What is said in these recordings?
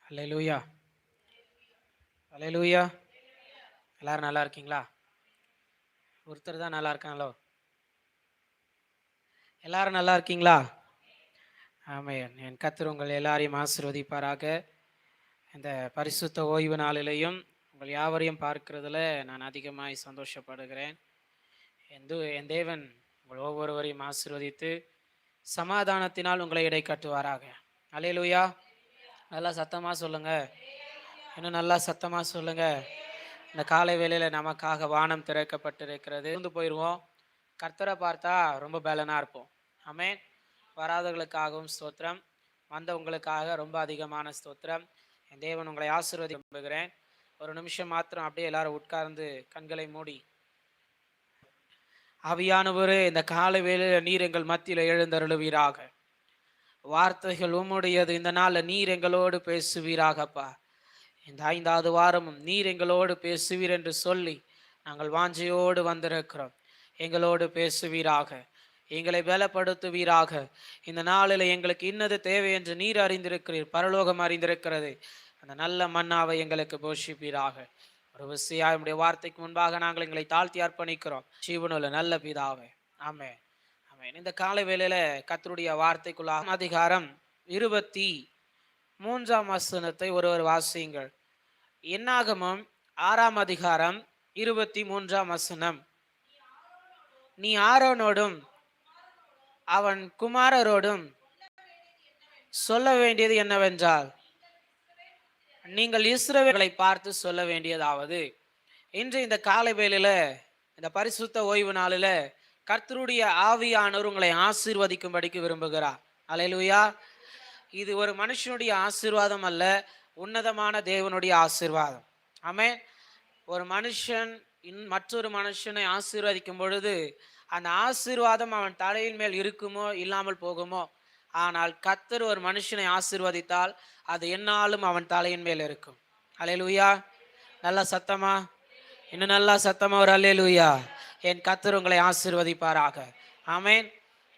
அல்லேலூயா, அல்லேலூயா. எல்லாரும் நல்லா இருக்கீங்களா? ஒருத்தர் தான் நல்லா இருக்காங்களோ? எல்லாரும் நல்லா இருக்கீங்களா? ஆமென். என் கர்த்தர் உங்கள் எல்லாரையும் ஆசீர்வதிப்பாராக. இந்த பரிசுத்த ஓய்வு நாளிலேயும் உங்கள் யாவரையும் பார்க்கிறதுல நான் அதிகமாய் சந்தோஷப்படுகிறேன். என் தேவன் உங்கள் ஒவ்வொருவரையும் ஆசீர்வதித்து சமாதானத்தினால் உங்களை இடை கட்டுவாராக. அல்லேலூயா. நல்லா சத்தமா சொல்லுங்க. இன்னும் நல்லா சத்தமா சொல்லுங்க. இந்த காலை வேளையில நமக்காக வானம் திறக்கப்பட்டிருக்கிறது. இருந்து போயிடுவோம். கர்த்தரை பார்த்தா ரொம்ப பலனா இருப்போம். ஆமென். வராதவர்களுக்காகவும் ஸ்தோத்திரம், வந்தவங்களுக்காக ரொம்ப அதிகமான ஸ்தோத்திரம். என் தேவன் உங்களை ஆசீர்வதி நம்புகிறேன். ஒரு நிமிஷம் மாத்திரம் அப்படியே எல்லாரும் உட்கார்ந்து கண்களை மூடி, ஆவியானவரே இந்த காலை வேளையில நீர் எங்கள் மத்தியில் எழுந்தருளுவீராக. வார்த்தைகள் உம்முடையது. இந்த நாள்ல நீர் எங்களோடு பேசுவீராகப்பா. இந்த 5வது வாரமும் நீர் எங்களோடு பேசுவீர் என்று சொல்லி நாங்கள் வாஞ்சையோடு வந்திருக்கிறோம். எங்களோடு பேசுவீராக, எங்களை பலப்படுத்துவீராக. இந்த நாளில் எங்களுக்கு இன்னது தேவை என்று நீர் அறிந்திருக்கிறீர், பரலோகம் அறிந்திருக்கிறது. அந்த நல்ல மன்னாவை எங்களுக்கு போஷிப்பீராக. ஒரு விசையாய் உம்முடைய வார்த்தைக்கு முன்பாக நாங்கள் எங்களை தாழ்த்தி அர்ப்பணிக்கிறோம். ஜீவனுள்ள நல்ல பிதாவே, ஆமென், ஆமென். இந்த காலை வேளையில கர்த்தருடைய வார்த்தைக்குள்ள அதிகாரம் 23ஆம் வசனத்தை ஒருவர் வாசியுங்கள். என்னாகமம் 6ஆம் அதிகாரம் 23ஆம் வசனம். நீ ஆரோனோடும் அவன் குமாரரோடும் சொல்ல வேண்டியது என்னவென்றால், நீங்கள் இஸ்ரவேலை பார்த்து சொல்ல வேண்டியதாவது. இன்று இந்த காலை வேளையில இந்த பரிசுத்த ஓய்வு நாளில கர்த்தருடைய ஆவியானவர் உங்களை ஆசீர்வதிக்கும்படிக்கு விரும்புகிறார். அல்லேலூயா. இது ஒரு மனுஷனுடைய ஆசீர்வாதம் அல்ல, உன்னதமான தேவனுடைய ஆசீர்வாதம். ஆமென். ஒரு மனுஷன் மற்றொரு மனுஷனை ஆசீர்வதிக்கும் பொழுது அந்த ஆசீர்வாதம் அவன் தலையின் மேல் இருக்குமோ இல்லாமல் போகுமோ, ஆனால் கர்த்தர் ஒரு மனுஷனை ஆசீர்வதித்தால் அது எந்நாளும் அவன் தலையின் மேல் இருக்கும். அல்லேலூயா. நல்லா சத்தமா, இன்னும் நல்லா சத்தமா ஒரு அல்லேலூயா. என் கர்த்தர் உங்களை ஆசீர்வதிப்பாராக. ஆமென்.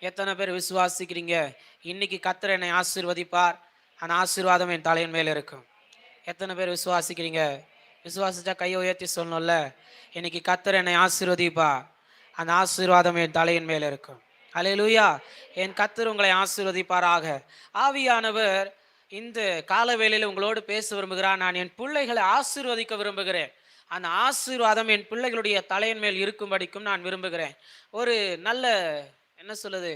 எத்தனை பேர் விசுவாசிக்கிறீங்க இன்னைக்கு கர்த்தர் என்னை ஆசீர்வதிப்பார், அந்த ஆசீர்வாதம் என் தலையின் மேல் இருக்கும்? எத்தனை பேர் விசுவாசிக்கிறீங்க? விசுவாசிச்சா கையை உயர்த்தி சொல்லணும்ல. இன்னைக்கு கர்த்தர் என்னை ஆசீர்வதிப்பா, அந்த ஆசீர்வாதம் என் தலையின் மேல் இருக்கும். அல்லேலூயா. என் கர்த்தர் உங்களை ஆசீர்வதிப்பாராக. ஆவியானவர் இந்த காலவேளையில் உங்களோடு பேச விரும்புகிறார். நான் என் பிள்ளைகளை ஆசீர்வதிக்க விரும்புகிறேன். அந்த ஆசீர்வாதம் என் பிள்ளைகளுடைய தலையின் மேல் இருக்கும்படிக்கும் நான் விரும்புகிறேன். ஒரு நல்ல, என்ன சொல்லுது,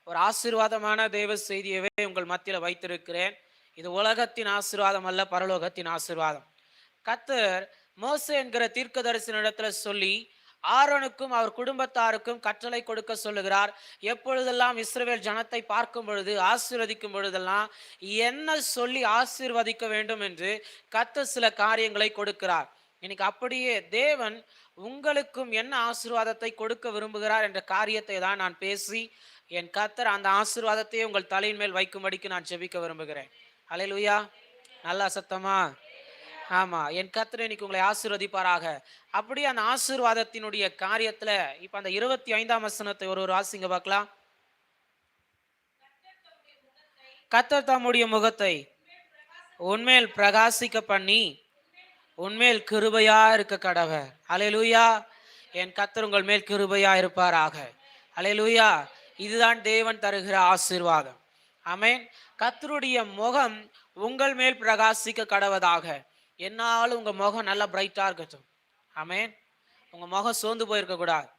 ஒரு ஆசீர்வாதமான தேவ செய்தியவே உங்கள் மத்தியில் வைத்திருக்கிறேன். இது உலகத்தின் ஆசீர்வாதம் அல்ல, பரலோகத்தின் ஆசீர்வாதம். கர்த்தர் மோசே என்கிற தீர்க்கதரிசனிடத்துல சொல்லி ஆரோனுக்கும் அவர் குடும்பத்தாருக்கும் கட்டளை கொடுக்க சொல்லுகிறார். எப்பொழுதெல்லாம் இஸ்ரவேல் ஜனத்தை பார்க்கும் பொழுது, ஆசீர்வதிக்கும் பொழுதெல்லாம் என்ன சொல்லி ஆசீர்வதிக்க வேண்டும் என்று கர்த்தர் சில காரியங்களை கொடுக்கிறார். இன்னைக்கு அப்படியே தேவன் உங்களுக்கும் என்ன ஆசீர்வாதத்தை கொடுக்க விரும்புகிறார் என்ற காரியத்தை தான் நான் பேசி, என் கர்த்தர் அந்த ஆசீர்வாதத்தையே உங்கள் தலையின் மேல் வைக்கும்படிக்கு நான் ஜெபிக்க விரும்புகிறேன். அல்லேலூயா. நல்லா சத்தமா. ஆமா, என் கர்த்தர் இன்னைக்கு உங்களை ஆசீர்வதிப்பாராக. அப்படியே அந்த ஆசீர்வாதத்தினுடைய காரியத்துல இப்ப அந்த 25ஆம் வசனத்தை ஒரு வாசிங்க பார்க்கலாம். கர்த்தர் தம்முடைய முகத்தை உன்மேல் பிரகாசிக்க பண்ணி உன்மேல் கிருபையா இருக்க கடவர். அல்லேலூயா. என் கர்த்தர் உங்கள் மேல் கிருபையா இருப்பாராக. அல்லேலூயா. இதுதான் தேவன் தருகிற ஆசீர்வாதம். ஆமென். கர்த்தருடைய முகம் உங்கள் மேல் பிரகாசிக்க கடவதாக. என்னாலும் உங்க முகம் நல்லா பிரைட்டா இருக்கட்டும். ஆமென். உங்க முகம் சோர்ந்து போயிருக்க கூடாது.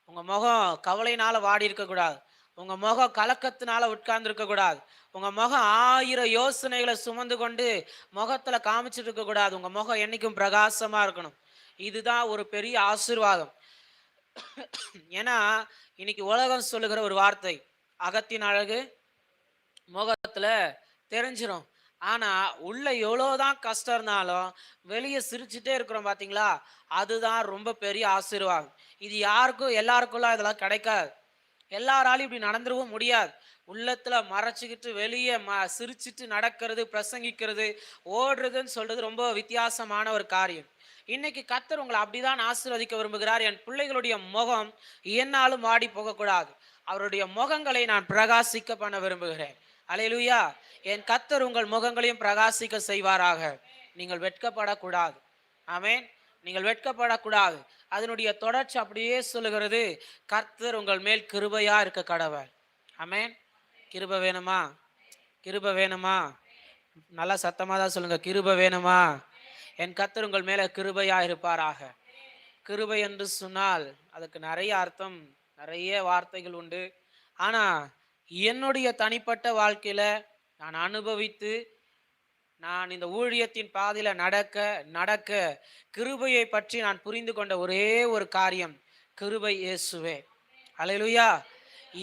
உங்க முகம் கவலையினால வாடி இருக்க கூடாது. உங்க முகம் கலக்கத்தினால உட்கார்ந்து இருக்க கூடாது. உங்க முகம் 1000 யோசனைகளை சுமந்து கொண்டு முகத்துல காமிச்சிட்டு இருக்க கூடாது. உங்க முகம் என்னைக்கும் பிரகாசமா இருக்கணும். இதுதான் ஒரு பெரிய ஆசீர்வாதம். ஏன்னா இன்னைக்கு உலகம் சொல்லுகிற ஒரு வார்த்தை, அகத்தின் அழகு முகத்துல தெரிஞ்சிடும். ஆனா உள்ள எவ்வளவுதான் கஷ்டம் இருந்தாலும் வெளியே சிரிச்சுட்டே இருக்கிறோம் பாத்தீங்களா, அதுதான் ரொம்ப பெரிய ஆசீர்வாதம். இது யாருக்கும் எல்லாருக்குள்ள இதெல்லாம் கிடைக்காது. எல்லாராலையும் இப்படி நடந்துடவும் முடியாது. உள்ளத்துல மறைச்சிக்கிட்டு வெளியே சிரிச்சிட்டு நடக்கிறது, பிரசங்கிக்கிறது, ஓடுறதுன்னு சொல்றது ரொம்ப வித்தியாசமான ஒரு காரியம். இன்னைக்கு கர்த்தர் உங்களை அப்படிதான் ஆசீர்வதிக்க விரும்புகிறார். என் பிள்ளைகளுடைய முகம் என்னாலும் வாடி போகக்கூடாது. அவருடைய முகங்களை நான் பிரகாசிக்க பண்ண விரும்புகிறேன். அல்லேலூயா. என் கர்த்தர் உங்கள் முகங்களையும் பிரகாசிக்க செய்வாராக. நீங்கள் வெட்கப்படக்கூடாது. ஆமென். நீங்கள் வெட்கப்படக்கூடாது. அதனுடைய தொடர்ச்சி அப்படியே சொல்லுகிறது, கர்த்தர் உங்கள் மேல் கிருபையா இருக்க கடவர். ஆமென். கிருபை வேணுமா? கிருபை வேணுமா? நல்லா சத்தமா தான் சொல்லுங்க, கிருபை வேணுமா? என் கர்த்தர் உங்கள் மேல கிருபையா இருப்பாராக. கிருபை என்று சொன்னால் அதுக்கு நிறைய அர்த்தம், நிறைய வார்த்தைகள் உண்டு. ஆனா என்னுடைய தனிப்பட்ட வாழ்க்கையில நான் அனுபவித்து, நான் இந்த ஊழியத்தின் பாதையில நடக்க நடக்க கிருபையை பற்றி நான் புரிந்து கொண்ட ஒரே ஒரு காரியம், கிருபை இயேசுவே. அல்லேலூயா.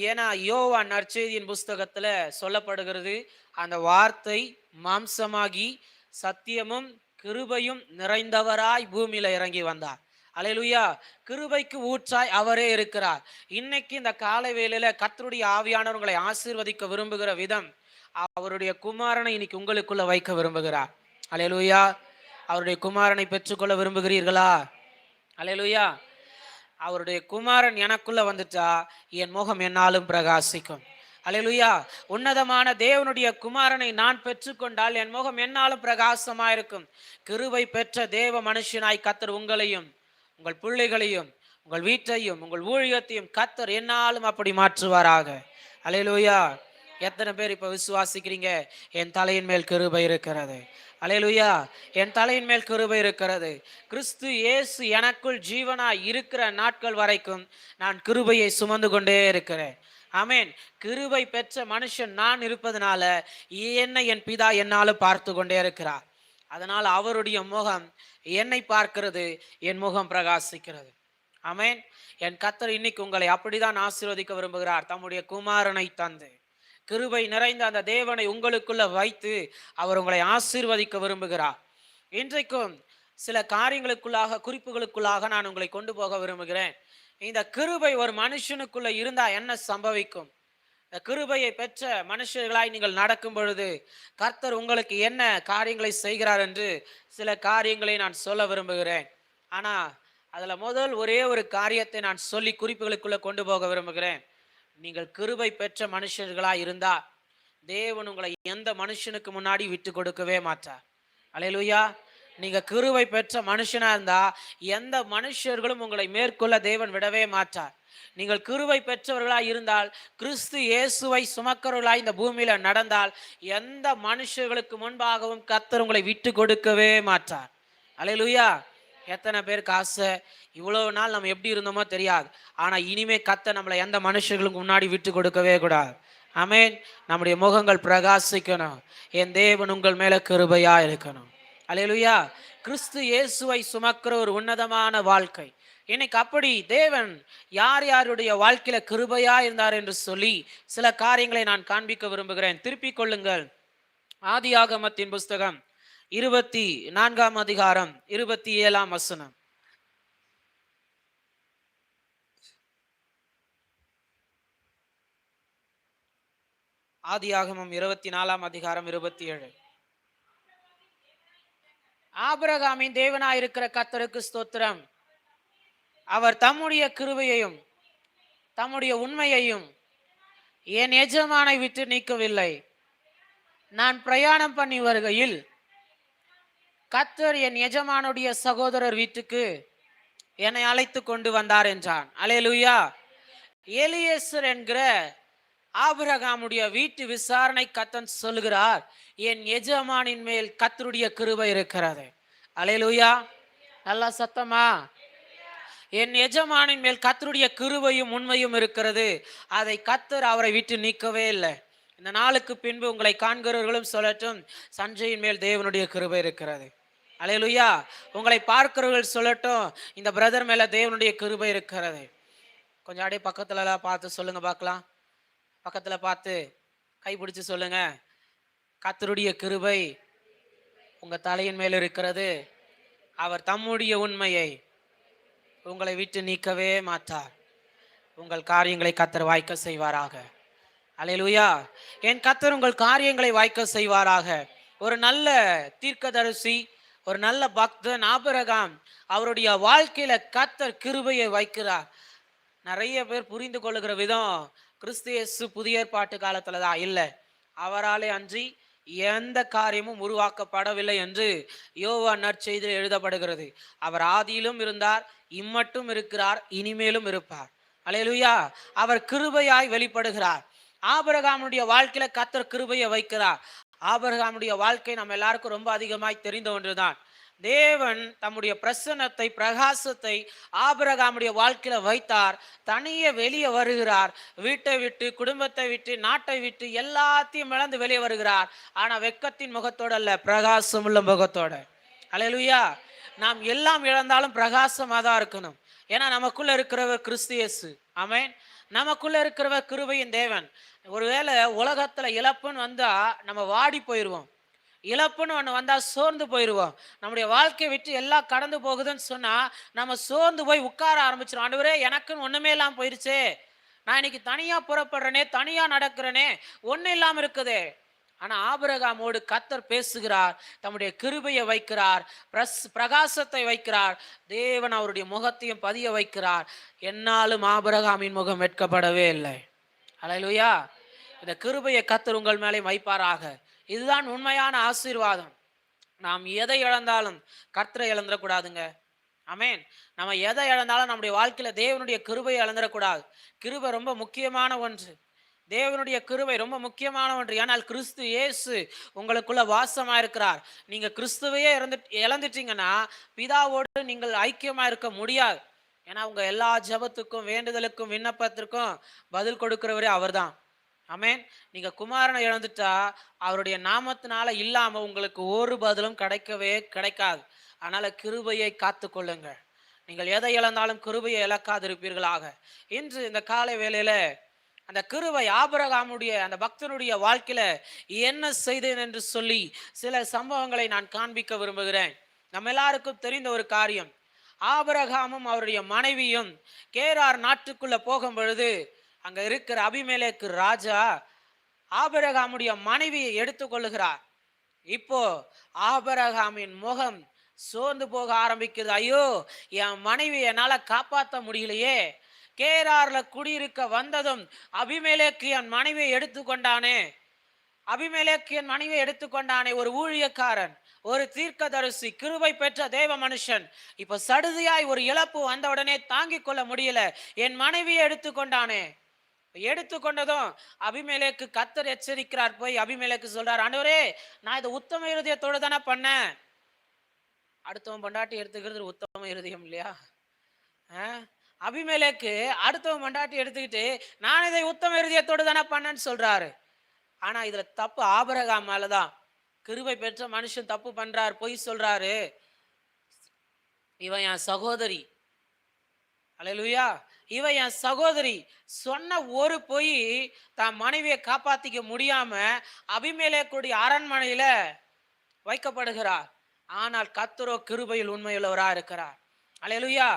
ஏன்னா யோவான் நற்செய்தியின் புஸ்தகத்துல சொல்லப்படுகிறது, அந்த வார்த்தை மாம்சமாகி சத்தியமும் கிருபையும் நிறைந்தவராய் பூமியில இறங்கி வந்தார். அல்லேலூயா. கிருபைக்கு ஊற்றாய் அவரே இருக்கிறார். இன்னைக்கு இந்த காலை வேளையில கர்த்தருடைய ஆவியானவர் உங்களை ஆசீர்வதிக்க விரும்புகிற விதம், அவருடைய குமாரனை இன்னைக்கு உங்களுக்குள்ள வைக்க விரும்புகிறார். அல்லேலூயா. அவருடைய குமாரனை பெற்றுக்கொள்ள விரும்புகிறீர்களா? அல்லேலூயா. அவருடைய குமாரன் எனக்குள்ள வந்துட்டா என் முகம் என்னாலும் பிரகாசிக்கும். அல்லேலூயா. உன்னதமான தேவனுடைய குமாரனை நான் பெற்றுக்கொண்டால் என் முகம் என்னாலும் பிரகாசமா இருக்கும். கிருபை பெற்ற தேவ மனுஷனாய் கர்த்தர் உங்களையும் உங்கள் பிள்ளைகளையும் உங்கள் வீட்டையும் உங்கள் ஊழியத்தையும் கர்த்தர் என்னாலும் அப்படி மாற்றுவாராக. அல்லேலூயா. எத்தனை பேர் இப்ப விசுவாசிக்கிறீங்க, என் தலையின் மேல் கிருபை இருக்கிறது? அல்லேலூயா. என் தலையின் மேல் கிருபை இருக்கிறது. கிறிஸ்து இயேசு எனக்குள் ஜீவனாய் இருக்கிற நாட்கள் வரைக்கும் நான் கிருபையை சுமந்து கொண்டே இருக்கிறேன். ஆமென். கிருபை பெற்ற மனுஷன் நான் இருப்பதனால என்னை என் பிதா என்னாலும் பார்த்து கொண்டே இருக்கிறார். அதனால் அவருடைய முகம் என்னை பார்க்கிறது, என் முகம் பிரகாசிக்கிறது. ஆமென். என் கர்த்தர் இன்னைக்கு உங்களை அப்படிதான் ஆசீர்வதிக்க விரும்புகிறார். தம்முடைய குமாரனை தந்து கிருபை நிறைந்த அந்த தேவனை உங்களுக்குள்ள வைத்து அவர் உங்களை ஆசீர்வதிக்க விரும்புகிறார். இன்றைக்கும் சில காரியங்களுக்குள்ளாக, குறிப்புகளுக்குள்ளாக நான் உங்களை கொண்டு போக விரும்புகிறேன். இந்த கிருபை ஒரு மனுஷனுக்குள்ள இருந்தா என்ன சம்பவிக்கும்? இந்த கிருபையை பெற்ற மனுஷர்களாய் நீங்கள் நடக்கும் பொழுது கர்த்தர் உங்களுக்கு என்ன காரியங்களை செய்கிறார் என்று சில காரியங்களை நான் சொல்ல விரும்புகிறேன். ஆனா அதுல முதல் ஒரே ஒரு காரியத்தை நான் சொல்லி குறிப்புகளுக்குள்ள கொண்டு போக விரும்புகிறேன். நீங்கள் கிருபை பெற்ற மனுஷர்களாய் இருந்தா தேவன் உங்களை எந்த மனுஷனுக்கு முன்னாடி விட்டு கொடுக்கவே மாட்டார். அல்லேலூயா. நீங்க கிருபை பெற்ற மனுஷனா இருந்தா எந்த மனுஷர்களும் உங்களை மேற்கொள்ள தேவன் விடவே மாட்டார். நீங்கள் கிருபை பெற்றவர்களாய் இருந்தால், கிறிஸ்து இயேசுவை சுமக்கிறவர்களாய் இந்த பூமியில நடந்தால் எந்த மனுஷர்களுக்கு முன்பாகவும் கர்த்தர் உங்களை விட்டு கொடுக்கவே மாட்டார். அல்லேலூயா. எத்தனை பேருக்கு ஆசை, இவ்வளவு நாள் நம்ம எப்படி இருந்தோமோ தெரியாது, ஆனா இனிமே கர்த்தர் நம்மளை எந்த மனுஷர்களுக்கு முன்னாடி விட்டு கொடுக்கவே கூடாது. ஆமென். நம்முடைய முகங்கள் பிரகாசிக்கணும். என் தேவன் உங்கள் மேல கிருபையா இருக்கணும். அல்லேலூயா. கிறிஸ்து இயேசுவை சுமக்கிற ஒரு உன்னதமான வாழ்க்கை. இன்னைக்கு அப்படி தேவன் யார் யாருடைய வாழ்க்கையில கிருபையா இருந்தார் என்று சொல்லி சில காரியங்களை நான் காண்பிக்க விரும்புகிறேன். திருப்பிக் கொள்ளுங்கள். ஆதியாகமத்தின் புஸ்தகம் 24ஆம் அதிகாரம் 27ஆம் வசனம். ஆதியாகமம் 24ஆம் அதிகாரம் 27. ஆபிரகாமின் தேவனாயிருக்கிற கர்த்தருக்கு ஸ்தோத்திரம். அவர் தம்முடைய கிருபையையும் தம்முடைய உண்மையையும் என் எஜமானை விட்டு நீக்கவில்லை. நான் பிரயாணம் பண்ணி வருகையில் கர்த்தர் என் எஜமானுடைய சகோதரர் வீட்டுக்கு என்னை அழைத்து கொண்டு வந்தார் என்றான். அல்லேலூயா. எலியேசர் என்கிற ஆபிரகாமுடைய வீட்டு விசாரணை கர்த்தர் சொல்லுகிறார், என் எஜமானின் மேல் கர்த்தருடைய கிருபை இருக்கிறது. அல்லேலூயா. நல்லா சத்தமா. என் எஜமானின் மேல் கர்த்தருடைய கிருபையும் உண்மையும் இருக்கிறது. அதை கர்த்தர் அவரை விட்டு நீக்கவே இல்லை. இந்த நாளுக்கு பின்பு உங்களை காண்கிறவர்களும் சொல்லட்டும், சஞ்சயின் மேல் தேவனுடைய கிருபை இருக்கிறது. அல்லேலூயா. உங்களை பார்க்கிறவர்கள் சொல்லட்டும், இந்த பிரதர் மேல தேவனுடைய கிருபை இருக்கிறது. கொஞ்சம் அப்படியே பக்கத்துல பார்த்து சொல்லுங்க பார்க்கலாம். பக்கத்துல பார்த்து கைப்பிடிச்சு சொல்லுங்க, கர்த்தருடைய கிருபை உங்க தலையின் மேல் இருக்கிறது. அவர் தம்முடைய உண்மையை உங்களை விட்டு நீக்கவே மாட்டார். உங்கள் காரியங்களை கர்த்தர் வாய்க்க செய்வாராக. அல்லேலூயா. என் கர்த்தர் உங்கள் காரியங்களை வாய்க்க செய்வாராக. ஒரு நல்ல தீர்க்கதரிசி, ஒரு நல்ல பக்தன் ஆபிரகாம், அவருடைய வாழ்க்கையில கர்த்தர் கிருபையை வைக்கிறார். நிறைய பேர் புரிந்து கொள்ளுகிற விதம் கிறிஸ்து இயேசு புதிய ஏற்பாட்டு காலத்துல தான் இல்லை. அவராலே அன்றி எந்த காரியமும் உருவாக்கப்படவில்லை என்று யோவான் நற்செய்தியில் எழுதப்படுகிறது. அவர் ஆதியிலும் இருந்தார், இம்மட்டும் இருக்கிறார், இனிமேலும் இருப்பார். அல்லேலூயா. அவர் கிருபையாய் வெளிப்படுகிறார். ஆபிரகாமுடைய வாழ்க்கையில கர்த்தர் கிருபையை வைக்கிறார். ஆபிரகாமுடைய வாழ்க்கை நம்ம எல்லாருக்கும் ரொம்ப அதிகமாய் தெரிந்த ஒன்றுதான். தேவன் தம்முடைய பிரசன்னத்தை, பிரகாசத்தை ஆபிரகாமுடைய வாழ்க்கையில வைத்தார். தனியே வெளியே வருகிறார். வீட்டை விட்டு, குடும்பத்தை விட்டு, நாட்டை விட்டு எல்லாத்தையும் இழந்து வெளியே வருகிறார். ஆனா வெட்கத்தின் முகத்தோட அல்ல, பிரகாசம் உள்ள முகத்தோட. அல்லேலூயா. நாம் எல்லாம் இழந்தாலும் பிரகாசமா தான் இருக்கணும். ஏன்னா நமக்குள்ள இருக்கிறவர் கிறிஸ்து இயேசு. ஆமென். நமக்குள்ள இருக்கிறவர் கிருபையின் தேவன். ஒருவேளை உலகத்துல இழப்புன்னு வந்தா நம்ம வாடி போயிடுவோம். இழப்புன்னு ஒன்று வந்தால் சோர்ந்து போயிடுவோம். நம்முடைய வாழ்க்கையை விட்டு எல்லாம் கடந்து போகுதுன்னு சொன்னால் நம்ம சோர்ந்து போய் உட்கார ஆரம்பிச்சிடும். ஆண்டவரே, எனக்குன்னு ஒன்றுமே இல்லாமல் போயிடுச்சே, நான் இன்னைக்கு தனியாக புறப்படுறேனே, தனியாக நடக்கிறேனே, ஒன்றும் இல்லாமல் இருக்குதே. ஆனால் ஆபிரகாமோடு கர்த்தர் பேசுகிறார், தம்முடைய கிருபையை வைக்கிறார், பிரகாசத்தை வைக்கிறார், தேவன் அவருடைய முகத்தையும் பதிய வைக்கிறார். என்னாலும் ஆபிரகாமின் முகம் வெட்கப்படவே இல்லை. அல்லேலூயா. இந்த கிருபையை கர்த்தர் உங்கள் மேலே வைப்பாராக. இதுதான் உண்மையான ஆசீர்வாதம். நாம் எதை இழந்தாலும் கர்த்தரை இழந்துடக்கூடாதுங்க. ஆமென். நம்ம எதை இழந்தாலும் நம்முடைய வாழ்க்கையில தேவனுடைய கிருபையை இழந்துடக்கூடாது. கிருபை ரொம்ப முக்கியமான ஒன்று. தேவனுடைய கிருபை ரொம்ப முக்கியமான ஒன்று. ஏனால் கிறிஸ்து இயேசு உங்களுக்குள்ள வாசமா இருக்கிறார். நீங்க கிறிஸ்துவையே இழந்துட்டீங்கன்னா பிதாவோடு நீங்கள் ஐக்கியமா இருக்க முடியாது. ஏன்னா உங்க எல்லா ஜெபத்துக்கும், வேண்டுதலுக்கும், விண்ணப்பத்திற்கும் பதில் கொடுக்கிறவரே அவர்தான். ஆமென். நீங்க குமாரனை இழந்துட்டா அவருடைய நாமத்தினால இல்லாம உங்களுக்கு ஒரு பதிலும் கிடைக்கவே கிடைக்காது. அதனால கிருபையை காத்து கொள்ளுங்க. நீங்கள் எதை இழந்தாலும் கிருபையை இழக்காதிருப்பீர்களாக. இன்று இந்த காலை வேளையில அந்த கிருபை ஆபிரகாமுடைய அந்த பக்தனுடைய வாழ்க்கையில என்ன செய்தேன் என்று சொல்லி சில சம்பவங்களை நான் காண்பிக்க விரும்புகிறேன். நம்ம எல்லாருக்கும் தெரிந்த ஒரு காரியம். ஆபிரகாமும் அவருடைய மனைவியும் கேரார் நாட்டுக்குள்ள போகும் பொழுது அங்க இருக்கிற அபிமெலேக்கு ராஜா ஆபிரகாமுடைய மனைவியை எடுத்துக்கொள்ளுகிறார். இப்போ ஆபிரகாமின் முகம் சோர்ந்து போக ஆரம்பிக்குது. ஐயோ, என் மனைவி என்னால காப்பாற்ற முடியலையே. கேரார்ல குடியிருக்க வந்ததும் அபிமெலேக்கு என் மனைவியை எடுத்துக்கொண்டானே. அபிமெலேக்கு என் மனைவியை எடுத்துக்கொண்டானே. ஒரு ஊழியக்காரன், ஒரு தீர்க்கதரிசி, கிருபை பெற்ற தேவ மனுஷன். இப்ப சடுதியாய் ஒரு இழப்பு வந்த உடனே தாங்கிக் கொள்ள முடியல. என் மனைவியை எடுத்துக்கொண்டானே. எடுத்துக்கொண்டதும் அபிமெலேக்கு கர்த்தர் எச்சரிக்கிறார். போய் அபிமெலேக்கு சொல்றார், ஆண்டவரே, நான் இதை உத்தம இருதயத்தோட தானே பண்ணேன். அடுத்தவன் பொண்டாட்டி எடுத்துக்கிறது உத்தம இருதயம் இல்லையா? அபிமெலேக்கு அடுத்தவன் பொண்டாட்டி எடுத்துக்கிட்டு நான் இதை உத்தம இருதயத்தோடு தானே பண்ணேன்னு சொல்றாரு. ஆனா இதுல தப்பு ஆபிரகாம் மேலதான். கிருபை பெற்ற மனுஷன் தப்பு பண்றாரு, பொய் சொல்றாரு. இவன் என் சகோதரி. அல்லேலூயா. இவ என் சகோதரி. சொன்ன ஒரு பொய் தான் மனைவியை காப்பாத்திக்க முடியாம அபிமெலேக்குடைய அரண்மனையில வைக்கப்படுகிறார். ஆனால் கர்த்தரோ கிருபையில் உண்மையுள்ளவரா இருக்கிறார். அல்லேலூயா.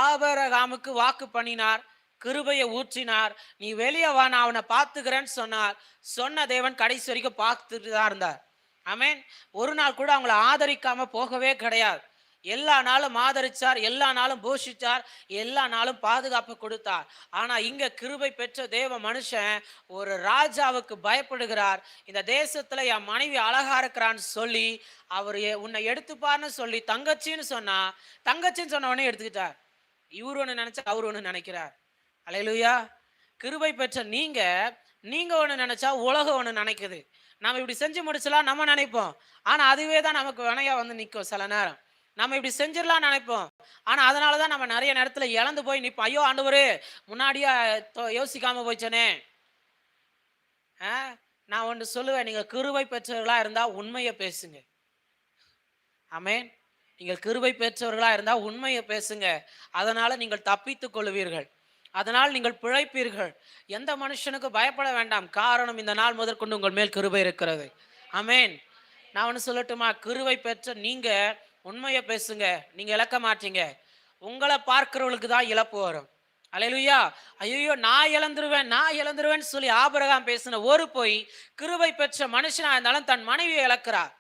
ஆபிரகாமுக்கு வாக்கு பண்ணினார், கிருபையை ஊற்றினார். நீ வெளியே வா, நான் அவனை பார்த்துக்கிறேன்னு சொன்னார். சொன்ன தேவன் கடைசி வரைக்கும் பார்த்துட்டு தான் இருந்தார். ஆமென். ஒரு நாள் கூட அவங்கள ஆதரிக்காம போகவே கிடையாது. எல்லா நாளும் ஆதரிச்சார், எல்லா நாளும் போஷிச்சார், எல்லா நாளும் பாதுகாப்பு கொடுத்தார். ஆனா இங்க கிருபை பெற்ற தேவ மனுஷன் ஒரு ராஜாவுக்கு பயப்படுகிறார். இந்த தேசத்துல என் மனைவி அழகா இருக்கிறான்னு சொல்லி அவர் உன்னை எடுத்துப்பார்னு சொல்லி தங்கச்சின்னு சொன்னா, தங்கச்சின்னு சொன்ன உடனே எடுத்துக்கிட்டார். இவர் ஒண்ணு நினைச்சா அவர் ஒண்ணு நினைக்கிறார். அல்லேலூயா. கிருபை பெற்ற நீங்க ஒண்ணு நினைச்சா உலகம் ஒண்ணு நினைக்குது. நம்ம இப்படி செஞ்சு முடிச்சலாம் நம்ம நினைப்போம். ஆனா அதுவே தான் நமக்கு வினையா வந்து நிற்கும். சில நேரம் நம்ம இப்படி செஞ்சிடலாம் நினைப்போம். ஆனா அதனாலதான் நம்ம நிறைய நேரத்துல இழந்து போய் நிற்போம். ஐயோ ஆண்டவரே, முன்னாடியே யோசிக்காம போயிச்சனே. நான் ஒன்று சொல்லுவேன், நீங்க கிருபை பெற்றவர்களா இருந்தா உண்மையை பேசுங்க. ஆமென். நீங்கள் கிருபை பெற்றவர்களா இருந்தா உண்மையை பேசுங்க. அதனால நீங்கள் தப்பித்துக் கொள்வீர்கள். அதனால் நீங்கள் பிழைப்பீர்கள். எந்த மனுஷனுக்கு பயப்பட வேண்டாம். காரணம், இந்த நாள் முதற்கொண்டு உங்கள் மேல் கிருபை இருக்கிறது. ஆமென். நான் ஒன்று சொல்லட்டுமா? கிருபை பெற்ற நீங்க உண்மையை பேசுங்க, நீங்க இழக்க மாட்டீங்க. உங்களை பார்க்கிறவங்களுக்கு தான் இழப்பு வரும். அல்லேலூயா. ஐயோ, நான் இழந்துருவேன் சொல்லி ஆபிரகாம் பேசின ஒரு பொய் கிருபை பெற்ற மனுஷனா இருந்தாலும் தன் மனைவியை இழக்கிறார்.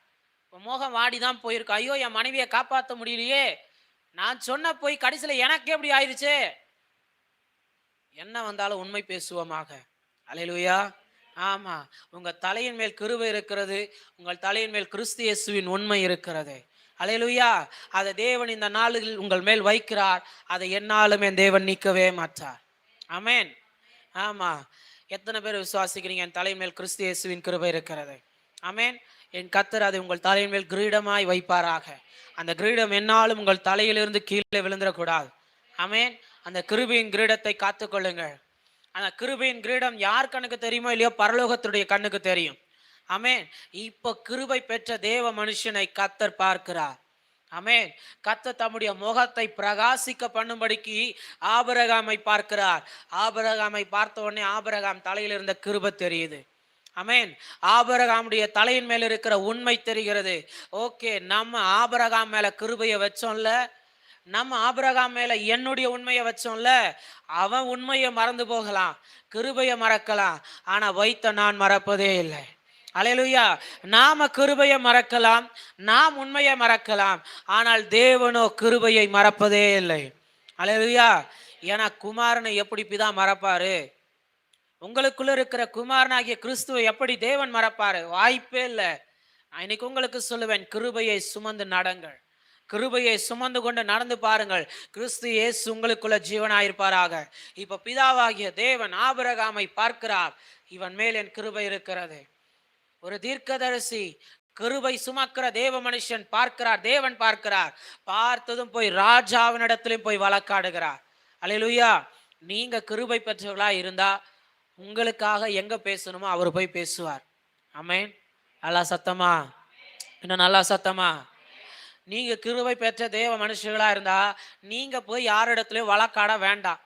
மோகம் வாடிதான் போயிருக்கு. ஐயோ, என் மனைவியை காப்பாற்ற முடியலையே, நான் சொன்ன பொய் கடைசியில எனக்கு எப்படி ஆயிடுச்சு. என்ன வந்தாலும் உண்மை பேசுவோமாக. அல்லேலூயா. ஆமா, உங்க தலையின் மேல் கிருபை இருக்கிறது. உங்கள் தலையின் மேல் கிறிஸ்து இயேசுவின் உண்மை இருக்கிறது. அல்லேலூயா. அதை தேவன் இந்த நாளில் உங்கள் மேல் வைக்கிறார். அதை என்னாலும் என் தேவன் நீக்கவே மாட்டார். ஆமென். ஆமா, எத்தனை பேர் விசுவாசிக்கிறீங்க என் தலையின் மேல் கிறிஸ்து இயேசுவின் கிருபை இருக்கிறது? ஆமென். என் கர்த்தர் அதை உங்கள் தலையின் மேல் கிரீடமாய் வைப்பாராக. அந்த கிரீடம் என்னாலும் உங்கள் தலையிலிருந்து கீழே விழுந்துடக்கூடாது. ஆமென். அந்த கிருபையின் கிரீடத்தை காத்துக்கொள்ளுங்கள். அந்த கிருபையின் கிரீடம் யார் கண்ணுக்கு தெரியுமோ இல்லையோ, பரலோகத்துடைய கண்ணுக்கு தெரியும். ஆமென். இப்போ கிருபை பெற்ற தேவ மனுஷனை கர்த்தர் பார்க்கிறார். ஆமென். கர்த்தர் தம்முடைய முகத்தை பிரகாசிக்க பண்ணும்படிக்கு ஆபிரகாமை பார்க்கிறார். ஆபிரகாமை பார்த்த உடனே ஆபிரகாம் தலையில் இருந்த கிருபை தெரியுது. ஆமென். ஆபிரகாமுடைய தலையின் மேல் இருக்கிற உண்மை தெரிகிறது. ஓகே, நம்ம ஆபிரகாம் மேல கிருபையை வச்சோம்ல, நம்ம ஆபிரகாம் மேல என்னுடைய உண்மையை வச்சோம்ல, அவன் உண்மையை மறந்து போகலாம், கிருபையை மறக்கலாம், ஆனா வைத்த நான் மறப்பதே இல்லை. அல்லேலூயா. நாம கிருபையை மறக்கலாம், நாம் உண்மையை மறக்கலாம், ஆனால் தேவனோ கிருபையை மறப்பதே இல்லை. அல்லேலூயா. ஏன்னா குமாரனை எப்படி பிதா மறப்பாரு? உங்களுக்குள்ள இருக்கிற குமாரனாகிய கிறிஸ்துவை எப்படி தேவன் மறப்பாரு? வாய்ப்பே இல்லை. நான் இன்னைக்கு உங்களுக்கு சொல்லுவேன், கிருபையை சுமந்து நடங்கள். கிருபையை சுமந்து கொண்டு நடந்து பாருங்கள். கிறிஸ்து இயேசு உங்களுக்குள்ள ஜீவனாயிருப்பாராக. இப்ப பிதாவாகிய தேவன் ஆபிரகாமை பார்க்கிறார். இவன் மேல் என் கிருபை இருக்கிறது. ஒரு தீர்க்கதரிசி கிருபை சுமக்கிற தேவ மனுஷன் பார்க்கிறார். தேவன் பார்க்கிறார். பார்த்ததும் போய் ராஜாவினிடத்திலும் போய் வழக்காடுகிறார். அல்லேலூயா. நீங்க கிருபை பெற்றவர்களா இருந்தா உங்களுக்காக எங்க பேசணுமோ அவர் போய் பேசுவார். ஆமென். நல்லா சத்தமா, இன்னும் நல்லா சத்தமா. நீங்க கிருபை பெற்ற தேவ மனுஷர்களா இருந்தா நீங்க போய் யாரிடத்துலயும் வழக்காட வேண்டாம்.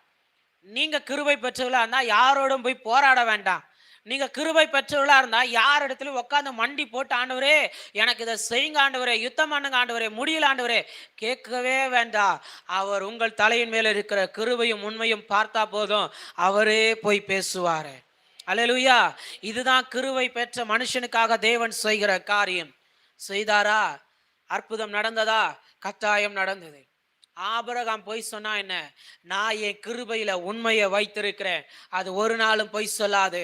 நீங்க கிருபை பெற்றவர்களா இருந்தா யாரோடும் போய் போராட வேண்டாம். நீங்க கிருபை பெற்றவர்களா இருந்தா யார் இடத்துலயும் உட்காந்து மண்டி போட்டு, ஆண்டவரே எனக்கு இதை செய்யுங்க ஆண்டவரே, யுத்தம் பண்ணுங்க ஆண்டவரே, முடியல ஆண்டவரே, கேட்கவே வேண்டாம். அவர் உங்கள் தலையின் மேல இருக்கிற கிருபையும் உண்மையும் பார்த்தா போதும், அவரே போய் பேசுவாரு. அல்லேலூயா. இதுதான் கிருபை பெற்ற மனுஷனுக்காக தேவன் செய்கிற காரியம். செய்தாரா? அற்புதம் நடந்ததா? கட்டாயம் நடந்தது. ஆபிரகாம் பொய் சொன்னா என்ன? நான் என் கிருபையில உண்மையை வைத்திருக்கிறேன், அது ஒரு நாளும் பொய் சொல்லாது.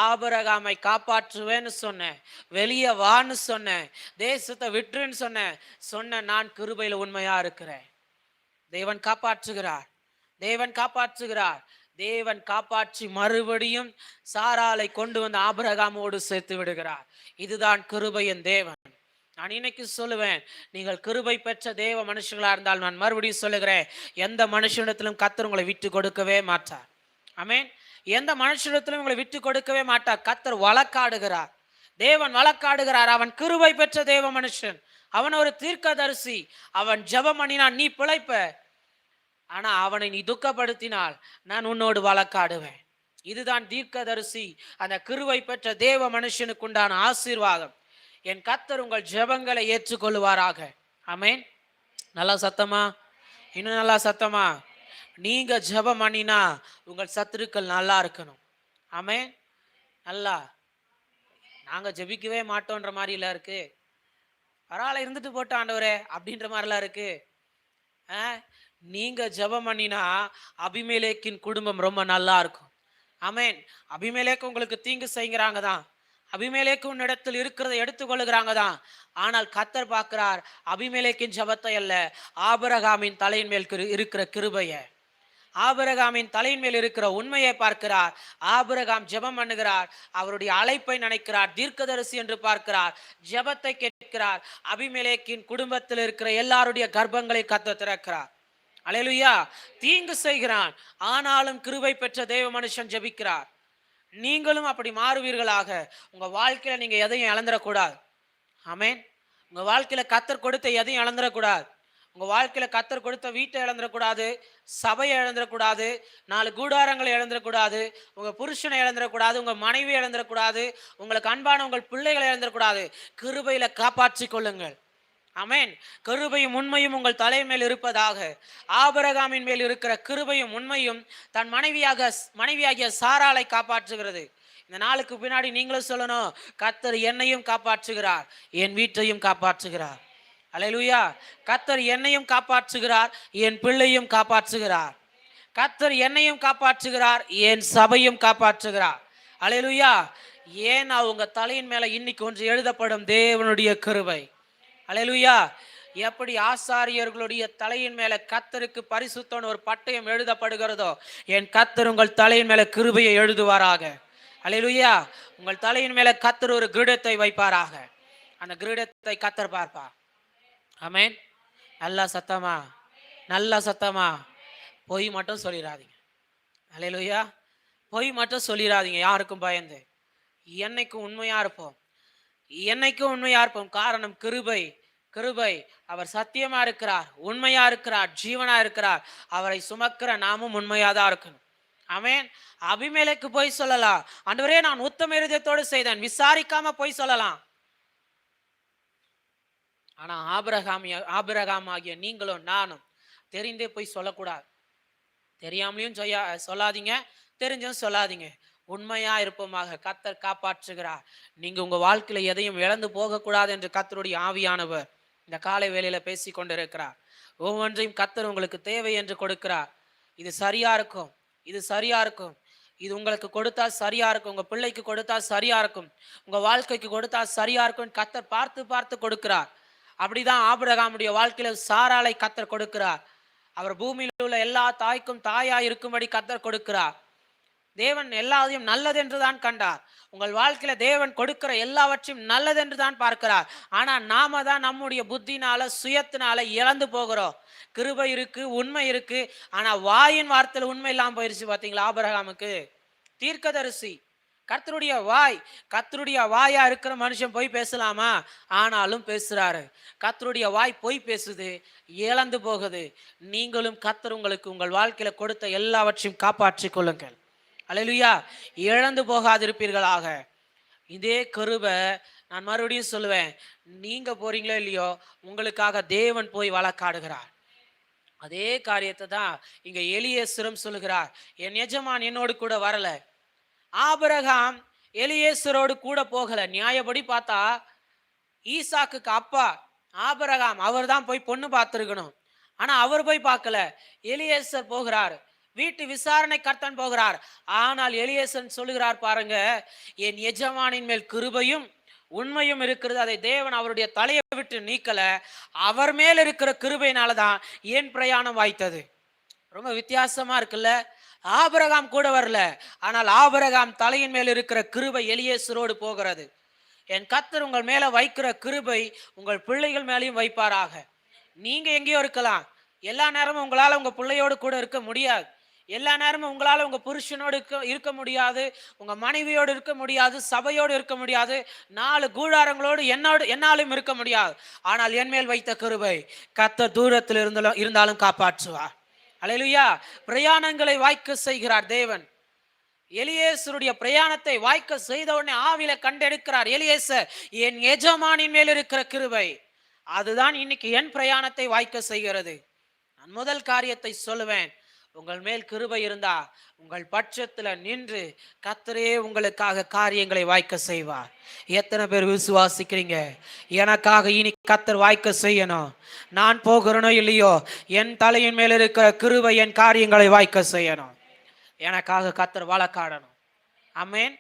ஆபிரகாமை காப்பாற்றுவேன்னு சொன்னேன், வெளியே வான்னு சொன்னேன், தேசத்தை விட்டுருன்னு சொன்ன நான் கிருபையில உண்மையா இருக்கிறேன். தேவன் காப்பாற்றுகிறார். தேவன் காப்பாற்றுகிறார். தேவன் காப்பாற்றி மறுபடியும் சாராளை கொண்டு வந்து ஆபிரகாமோடு சேர்த்து விடுகிறார். இதுதான் கிருபையின் தேவன். நான் இன்னைக்கு சொல்லுவேன், நீங்கள் கிருபை பெற்ற தேவ மனுஷங்களா இருந்தால், நான் மறுபடியும் சொல்லுகிறேன், எந்த மனுஷனிடத்திலும் கர்த்தர் உங்களை விட்டு கொடுக்கவே மாட்டார். ஆமென். எந்த மனுஷனிடத்திலும் உங்களை விட்டு கொடுக்கவே மாட்டார். கர்த்தர் வழக்காடுகிறார். தேவன் வழக்காடுகிறார். அவன் கிருபை பெற்ற தேவ மனுஷன். அவன் ஒரு தீர்க்கதரிசி. அவன் ஜெபம் பண்ணினான், நீ பிழைப்ப. ஆனா அவனை நீ துக்கப்படுத்தினால் நான் உன்னோடு வழக்காடுவேன். இதுதான் தீர்க்கதரிசி, அந்த கிருபை பெற்ற தேவ மனுஷனுக்கு உண்டான ஆசீர்வாதம். என் கர்த்தர் உங்கள் ஜெபங்களை ஏற்றுக்கொள்வாராக. ஆமென். நல்லா சத்தமா, இன்னும் நல்லா சத்தமா. நீங்க ஜெபம் பண்ணினா உங்கள் சத்துருக்கள் நல்லா இருக்கணும். ஆமென். நல்லா நாங்க ஜெபிக்கவே மாட்டோன்ற மாதிரி எல்லாம் இருக்கு. பரவாயில்ல, இருந்துட்டு போட்ட ஆண்டவரே அப்படின்ற மாதிரிலாம் இருக்கு. நீங்க ஜெபம் பண்ணினா அபிமெலேக்கின் குடும்பம் ரொம்ப நல்லா இருக்கும். ஆமென். அபிமெலேக்கு உங்களுக்கு தீங்கு செய்கிறாங்க தான், அபிமெலேக்கு உன்னிடத்தில் இருக்கிறத எடுத்துக்கொள்ளுகிறாங்க தான். ஆனால் கர்த்தர் பார்க்கிறார் அபிமெலேக்கின் ஜெபத்தை அல்ல, ஆபிரகாமின் தலையின் மேல் இருக்கிற கிருபைய, ஆபிரகாமின் தலையின் மேல் இருக்கிற உண்மையை பார்க்கிறார். ஆபிரகாம் ஜெபம் பண்ணுகிறார், அவருடைய அழைப்பை நினைக்கிறார், தீர்க்கதரிசி என்று பார்க்கிறார், ஜெபத்தை கேட்கிறார். அபிமெலேக்கின் குடும்பத்தில் இருக்கிற எல்லாருடைய கர்ப்பங்களை கர்த்தர் திறக்கிறார். அல்லேலூயா. தீங்கு செய்கிறான், ஆனாலும் கிருபை பெற்ற தேவ மனுஷன் ஜெபிக்கிறார். நீங்களும் அப்படி மாறுவீர்களாக. உங்க வாழ்க்கையில நீங்க எதையும் இழந்துடக்கூடாது. ஆமென். உங்க வாழ்க்கையில கர்த்தர் கொடுத்த எதையும் இழந்துடக்கூடாது. உங்க வாழ்க்கையில கர்த்தர் கொடுத்த வீட்டை இழந்துடக்கூடாது, சபையை இழந்துடக்கூடாது, 4 கூடாரங்களை இழந்துடக்கூடாது, உங்க புருஷனை இழந்துடக்கூடாது, உங்க மனைவி இழந்துடக்கூடாது, உங்களுக்கு அன்பான உங்கள் பிள்ளைகளை இழந்துடக்கூடாது. கிருபையில காப்பாற்றிக் கொள்ளுங்கள். ஆமென். கிருபையும் உண்மையும் உங்கள் தலைமையில் இருப்பதாக. ஆபிரகாமின் மேல் இருக்கிற கிருபையும் உண்மையும் தன் மனைவியாகிய சாராளை காப்பாற்றுகிறது. இந்த நாளுக்கு பின்னாடி நீங்களும் சொல்லணும், கர்த்தர் என்னையும் காப்பாற்றுகிறார், என் வீட்டையும் காப்பாற்றுகிறார். அல்லேலூயா. கர்த்தர் என்னையும் காப்பாற்றுகிறார், என் பிள்ளையும் காப்பாற்றுகிறார். கர்த்தர் என்னையும் காப்பாற்றுகிறார், என் சபையும் காப்பாற்றுகிறார். அல்லேலூயா. ஏன்னா உங்க தலையின் மேல இன்னைக்கு ஒன்று எழுதப்படும், தேவனுடைய கிருபை. அல்லேலூயா. எப்படி ஆசாரியர்களுடைய தலையின் மேல கர்த்தருக்கு பரிசுத்தம்னு ஒரு பட்டயம் எழுதப்படுகிறதோ, என் கர்த்தர் உங்கள் தலையின் மேல கிருபையை எழுதுவாராக. அல்லேலூயா. உங்கள் தலையின் மேல கர்த்தர் ஒரு கிரீடத்தை வைப்பாராக. அந்த கிரீடத்தை கர்த்தர் பார்ப்பார். ஆமென். நல்லா சத்தமா, நல்லா சத்தமா. பொய் மட்டும் சொல்லிடாதீங்க. அல்லேலூயா. பொய் மட்டும் சொல்லிடாதீங்க யாருக்கும் பயந்து. என்னைக்கும் உண்மையா இருப்போம், என்னைக்கும் உண்மையா இருப்போம். காரணம் கிருபை. கிருபை. அவர் சத்தியமா இருக்கிறார், உண்மையா இருக்கிறார், ஜீவனா இருக்கிறார். அவரை சுமக்கிற நாமும் உண்மையா தான் இருக்கணும். ஆமென். அபிமெலேக்கு போய் சொல்லலாம், ஆண்டவரே நான் உத்தம இருதயத்தோடு செய்தேன், விசாரிக்காம போய் சொல்லலாம். ஆனா ஆபிரகாம் ஆகிய நீங்களும் நானும் தெரிந்தே போய் சொல்லக்கூடாது. தெரியாமலையும் சொல்லாதீங்க, தெரிஞ்சும் சொல்லாதீங்க. உண்மையா இருப்போமாக. கர்த்தர் காப்பாற்றுகிறார். நீங்க உங்க வாழ்க்கையில எதையும் இழந்து போகக்கூடாது என்று கர்த்தருடைய ஆவியானவர் இந்த காலை வேளையில பேசி கொண்டிருக்கிறார். ஒவ்வொன்றையும் கர்த்தர் உங்களுக்கு தேவை என்று கொடுக்கிறார். இது சரியா இருக்கும், இது சரியா இருக்கும், இது உங்களுக்கு கொடுத்தா சரியா இருக்கும், உங்க பிள்ளைக்கு கொடுத்தா சரியா இருக்கும், உங்க வாழ்க்கைக்கு கொடுத்தா சரியா இருக்கும். கர்த்தர் பார்த்து பார்த்து கொடுக்கிறார். அப்படிதான் ஆபிரகாமுடைய வாழ்க்கையில சாராளை கர்த்தர் கொடுக்கிறார். அவர் பூமியில் உள்ள எல்லா தாய்க்கும் தாயா இருக்கும்படி கர்த்தர் கொடுக்கிறார். தேவன் எல்லாத்தையும் நல்லது என்றுதான் கண்டார். உங்கள் வாழ்க்கையில தேவன் கொடுக்கிற எல்லாவற்றையும் நல்லது என்று தான் பார்க்கிறார். ஆனா நாம தான் நம்முடைய புத்தினால சுயத்தினால இழந்து போகிறோம். கிருபை இருக்கு, உண்மை இருக்கு, ஆனா வாயின் வார்த்தையில உண்மை இல்லாம போயிருச்சு. பாத்தீங்களா ஆபிரகாமுக்கு? தீர்க்கதரிசி, கர்த்தருடைய வாய். கர்த்தருடைய வாயா இருக்கிற மனுஷன் பொய் பேசலாமா? ஆனாலும் பேசுறாரு. கர்த்தருடைய வாய் பொய் பேசுது, இழந்து போகுது. நீங்களும் கர்த்தர் உங்களுக்கு உங்கள் வாழ்க்கையில கொடுத்த எல்லாவற்றையும் காப்பாற்றிக் கொள்ளுங்கள். அல்லேலூயா. இழந்து போகாதிருப்பீர்களாக. இதே கிருபை நான் மறுபடியும் சொல்லுவேன், நீங்க போறீங்களோ இல்லையோ, உங்களுக்காக தேவன் போய் வழக்காடுகிறார். அதே காரியத்தை தான் இங்க எலியேசரும் சொல்லுகிறார். என் எஜமான் என்னோடு கூட வரல. ஆபிரகாம் எலியேசரோடு கூட போகல. நியாயப்படி பார்த்தா ஈசாக்குக்கு அப்பா ஆபிரகாம், அவர் தான் போய் பொண்ணு பார்த்துருக்கணும். ஆனா அவர் போய் பார்க்கல, எலியேசர் போகிறார். வீட்டு விசாரணை கர்த்தன் போகிறார். ஆனால் எலியேசன் சொல்லுகிறார் பாருங்க, என் எஜமானின் மேல் கிருபையும் உண்மையும் இருக்கிறது, அதை தேவன் அவருடைய தலையை விட்டு நீக்கல, அவர் மேல் இருக்கிற கிருபையினாலதான் என் பிரயாணம் வாய்த்தது. ரொம்ப வித்தியாசமா இருக்குல்ல? ஆபிரகாம் கூட வரல, ஆனால் ஆபிரகாம் தலையின் மேல் இருக்கிற கிருபை எலியேசரோடு போகிறது. என் கர்த்தர் உங்கள் மேல வைக்கிற கிருபை உங்கள் பிள்ளைகள் மேலையும் வைப்பாராக. நீங்க எங்கேயோ இருக்கலாம், எல்லா நேரமும் உங்களால உங்க பிள்ளையோடு கூட இருக்க முடியாது. எல்லா நேரமும் உங்களால உங்க புருஷனோடு இருக்க முடியாது, உங்க மனைவியோடு இருக்க முடியாது, சபையோடு இருக்க முடியாது, 4 கூடாரங்களோடு என்னாலும் இருக்க முடியாது. ஆனால் என் மேல் வைத்த கிருபை கர்த்தர் தூரத்தில் இருந்தாலும் காப்பாற்றுவார். அல்லேலூயா. பிரயாணங்களை வாய்க்க செய்கிறார் தேவன். எலியேசருடைய பிரயாணத்தை வாய்க்க செய்த உடனே ஆவில கண்டெடுக்கிறார். எலியேசர், என் எஜமானின் மேல் இருக்கிற கிருபை அதுதான் இன்னைக்கு என் பிரயாணத்தை வாய்க்க செய்கிறது. நான் முதல் காரியத்தை சொல்லுவேன், உங்கள் மேல் கிருபை இருந்தா உங்கள் பட்சத்துல நின்று கர்த்தரே உங்களுக்காக காரியங்களை வாய்க்க செய்வார். எத்தனை பேர் விசுவாசிக்கிறீங்க? எனக்காக இனி கர்த்தர் வாய்க்க செய்யணும். நான் போகிறனோ இல்லையோ, என் தலையின் மேல் இருக்கிற கிருபை என் காரியங்களை வாய்க்க செய்யணும். எனக்காக கர்த்தர் வழக்காடணும். ஆமென்.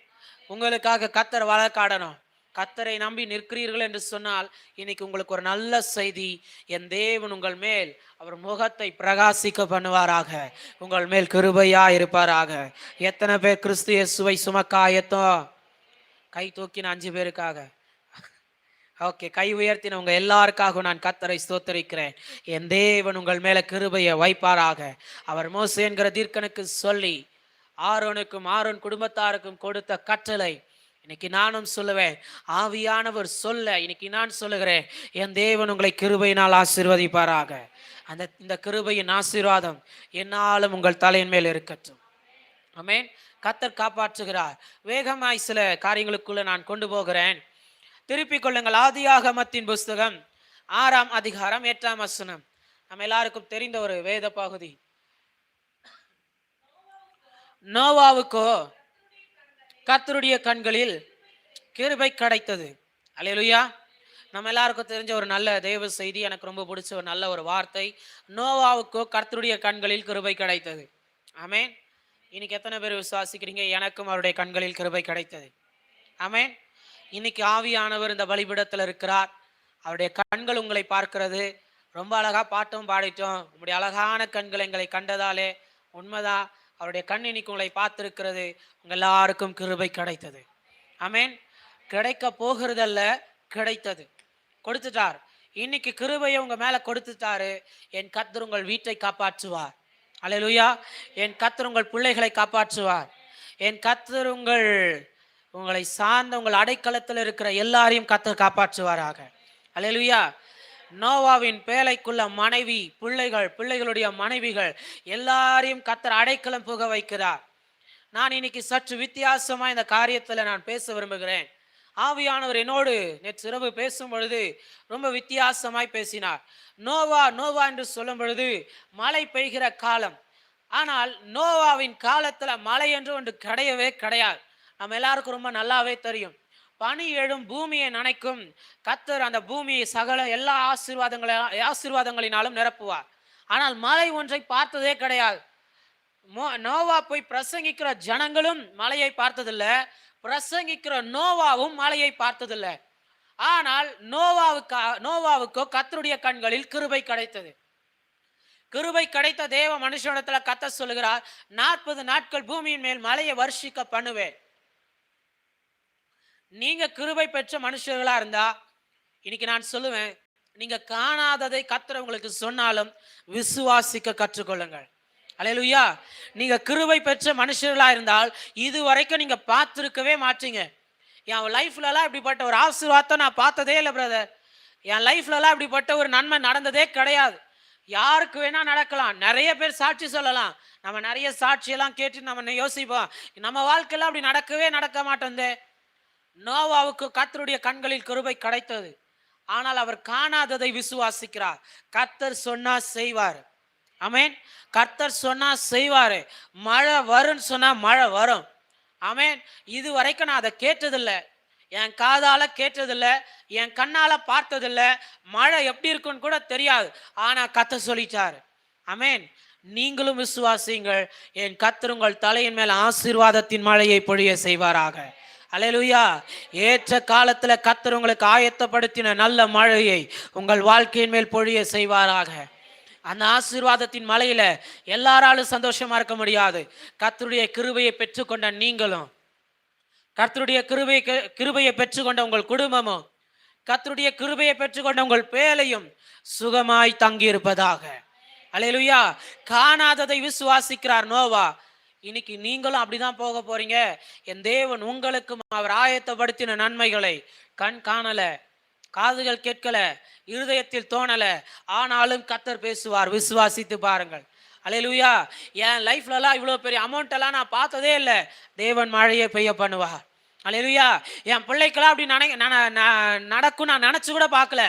உங்களுக்காக கர்த்தர் வழக்காடணும். கர்த்தரை நம்பி நிற்கிறீர்கள் என்று சொன்னால் இன்னைக்கு உங்களுக்கு ஒரு நல்ல செய்தி, என் தேவன் உங்கள் மேல் அவர் முகத்தை பிரகாசிக்க பண்ணுவாராக, உங்கள் மேல் கிருபையா இருப்பாராக. எத்தனை பேர் கிறிஸ்து இயேசுவை சுமக்காயத்தோம்? கை தூக்கின 5 பேருக்காக. ஓகே, கை உயர்த்தினவங்க எல்லாருக்காக நான் கர்த்தரை ஸ்தோத்தரிக்கிறேன். என் தேவன் உங்கள் மேல கிருபையை வைப்பாராக. அவர் மோசே என்கிற தீர்க்கனுக்கு சொல்லி ஆரோனுக்கும் ஆரோன் குடும்பத்தாருக்கும் கொடுத்த கட்டளை இன்னைக்கு நானும் சொல்லுவேன். ஆவியானவர் சொல்ல இன்னைக்கு நான் சொல்லுகிறேன், என் தேவன் உங்களை கிருபையினால் ஆசீர்வதிப்பாராக. இந்த கிருபையின் ஆசீர்வாதம் என்னாலும் உங்கள் தலையின் மேல் இருக்கட்டும். ஆமென். கர்த்தர் காப்பாற்றுகிறார். வேகமாய் சில காரியங்களுக்குள்ள நான் கொண்டு போகிறேன். திருப்பிக் கொள்ளுங்கள். ஆதியாகமத்தின் புஸ்தகம் 6ஆம் அதிகாரம் 8ஆம் வசனம். நம்ம எல்லாருக்கும் தெரிந்த ஒரு வேத பகுதி. நோவாவுக்கோ கர்த்தருடைய கண்களில் கிருபை கிடைத்தது. அல்லேலூயா. நம்ம எல்லாருக்கும் தெரிஞ்ச ஒரு நல்ல தேவ செய்தி, எனக்கு ரொம்ப பிடிச்ச ஒரு நல்ல ஒரு வார்த்தை. நோவாவுக்கோ கர்த்தருடைய கண்களில் கிருபை கிடைத்தது. ஆமென். இன்னைக்கு எத்தனை பேர் விசுவாசிக்கிறீங்க? எனக்கும் அவருடைய கண்களில் கிருபை கிடைத்தது. ஆமென். இன்னைக்கு ஆவியானவர் இந்த பலிபீடத்தில் இருக்கிறார். அவருடைய கண்கள் உங்களை பார்க்கிறது. ரொம்ப அழகா பாட்டும் பாடிட்டோம். உங்களுடைய அழகான கண்கள் எங்களை கண்டதாலே உண்மைதான். அவருடைய கண் இன்னைக்கு உங்களை பார்த்திருக்கிறது. உங்க எல்லாருக்கும் கிருபை கிடைத்தது. ஆமென். கிடைக்க போகிறதல்ல, கிடைத்தது. கொடுத்துட்டார். இன்னைக்கு கிருபையை உங்க மேல கொடுத்துட்டாரு. என் கர்த்தர் உங்கள் வீட்டை காப்பாற்றுவார். அல்லேலூயா. என் கர்த்தர் உங்கள் பிள்ளைகளை காப்பாற்றுவார். என் கர்த்தர் உங்களை சார்ந்த உங்கள் அடைக்கலத்தில் இருக்கிற எல்லாரையும் கர்த்தர் காப்பாற்றுவாராக. அல்லேலூயா. நோவாவின் பேழைக்குள்ள மனைவி, பிள்ளைகளுடைய மனைவிகள் எல்லாரையும் கர்த்தர் அடைக்கலம் புக வைக்கிறார். நான் இன்னைக்கு சற்று வித்தியாசமா இந்த காரியத்துல நான் பேச விரும்புகிறேன். ஆவியானவர் என்னோடு நேற்று இரவு பேசும் பொழுது ரொம்ப வித்தியாசமாய் பேசினார். நோவா நோவா என்று சொல்லும் பொழுது மழை பெய்கிற காலம். ஆனால் நோவாவின் காலத்துல மழை என்று ஒன்று கிடையவே கிடையாது. நம்ம எல்லாருக்கும் ரொம்ப நல்லாவே தெரியும். பனி எழும் பூமியை நனைக்கும் கர்த்தர் அந்த பூமியை சகல எல்லா ஆசீர்வாதங்களினாலும் நிரப்புவார். ஆனால் மழை ஒன்றை பார்த்ததே கிடையாது. நோவா போய் பிரசங்கிக்கிற ஜனங்களும் மலையை பார்த்ததில்ல, பிரசங்கிக்கிற நோவாவும் மலையை பார்த்ததில்ல. ஆனால் நோவாவுக்கோ கர்த்தருடைய கண்களில் கிருபை கிடைத்தது. கிருபை கிடைத்த தேவ மனுஷனிடத்துல கர்த்தர் சொல்லுகிறார், 40 நாட்கள் பூமியின் மேல் மலையை வர்ஷிக்க பண்ணுவேன். நீங்க கிருபை பெற்ற மனுஷர்களா இருந்தா இன்னைக்கு நான் சொல்லுவேன், நீங்க காணாததை கர்த்தர் உங்களுக்கு சொன்னாலும் விசுவாசிக்க கற்றுக்கொள்ளுங்கள். அல்லேலூயா. நீங்க கிருபை பெற்ற மனுஷர்களா இருந்தால் இது வரைக்கும் நீங்க பார்த்துருக்கவே மாட்டீங்க. என் லைஃப்லலாம் இப்படிப்பட்ட ஒரு ஆசீர்வாதத்தை நான் பார்த்ததே இல்லை பிரதர். என் லைஃப்லலாம் இப்படிப்பட்ட ஒரு நன்மை நடந்ததே கிடையாது. யாருக்கு வேணா நடக்கலாம். நிறைய பேர் சாட்சி சொல்லலாம். நம்ம நிறைய சாட்சியெல்லாம் கேட்டு நம்ம யோசிப்போம், நம்ம வாழ்க்கையில அப்படி நடக்க மாட்டோந்தே. நோவாவுக்கு கர்த்தருடைய கண்களில் கிருபை கிடைத்தது. ஆனால் அவர் காணாததை விசுவாசிக்கிறார். கர்த்தர் சொன்னா செய்வார். ஆமென். கர்த்தர் சொன்னா செய்வாரு. மழை வரும்னு சொன்னா மழை வரும். ஆமென். இது வரைக்கும் நான் அதை கேட்டதில்லை, என் காதால கேட்டதில்லை, என் கண்ணால பார்த்ததில்லை. மழை எப்படி இருக்குன்னு கூட தெரியாது. ஆனா கர்த்தர் சொல்லிட்டாரு. ஆமென். நீங்களும் விசுவாசிங்கள். என் கர்த்தர் உங்கள் தலையின் மேல் ஆசீர்வாதத்தின் மழையை பொழிய செய்வாராக. அல்லேலூயா. ஏற்ற காலத்துல கர்த்தர் உங்களுக்கு ஆயத்தப்படுத்தின நல்ல மழையை உங்கள் வாழ்க்கையின் மேல் பொழிய செய்வாராக. அந்த ஆசீர்வாதத்தின் மலையில எல்லாராலும் சந்தோஷமா இருக்க முடியாது. கர்த்தருடைய கிருபையை பெற்றுக்கொண்ட நீங்களும், கர்த்தருடைய கிருபையை பெற்றுக்கொண்ட உங்கள் குடும்பமும், கர்த்தருடைய கிருபையை பெற்றுக்கொண்ட உங்கள் பேலையும் சுகமாய் தங்கி இருப்பதாக. அல்லேலூயா. காணாததை விசுவாசிக்கிறார் நோவா. இன்னைக்கு நீங்களும் அப்படிதான் போக போறீங்க. என் தேவன் உங்களுக்கும் அவர் ஆயத்தப்படுத்தின நன்மைகளை கண் காணல, காதுகள் கேட்கல, இருதயத்தில் தோணல, ஆனாலும் கர்த்தர் பேசுவார். விசுவாசித்து பாருங்கள். அல்லேலூயா. என் லைஃப்லலாம் இவ்வளோ பெரிய அமௌண்ட் எல்லாம் நான் பார்த்ததே இல்லை. தேவன் மழையை பெய்ய பண்ணுவார். அல்லேலூயா. என் பிள்ளைக்கெல்லாம் அப்படி நடக்கும் நான் நினைச்சு கூட பார்க்கல.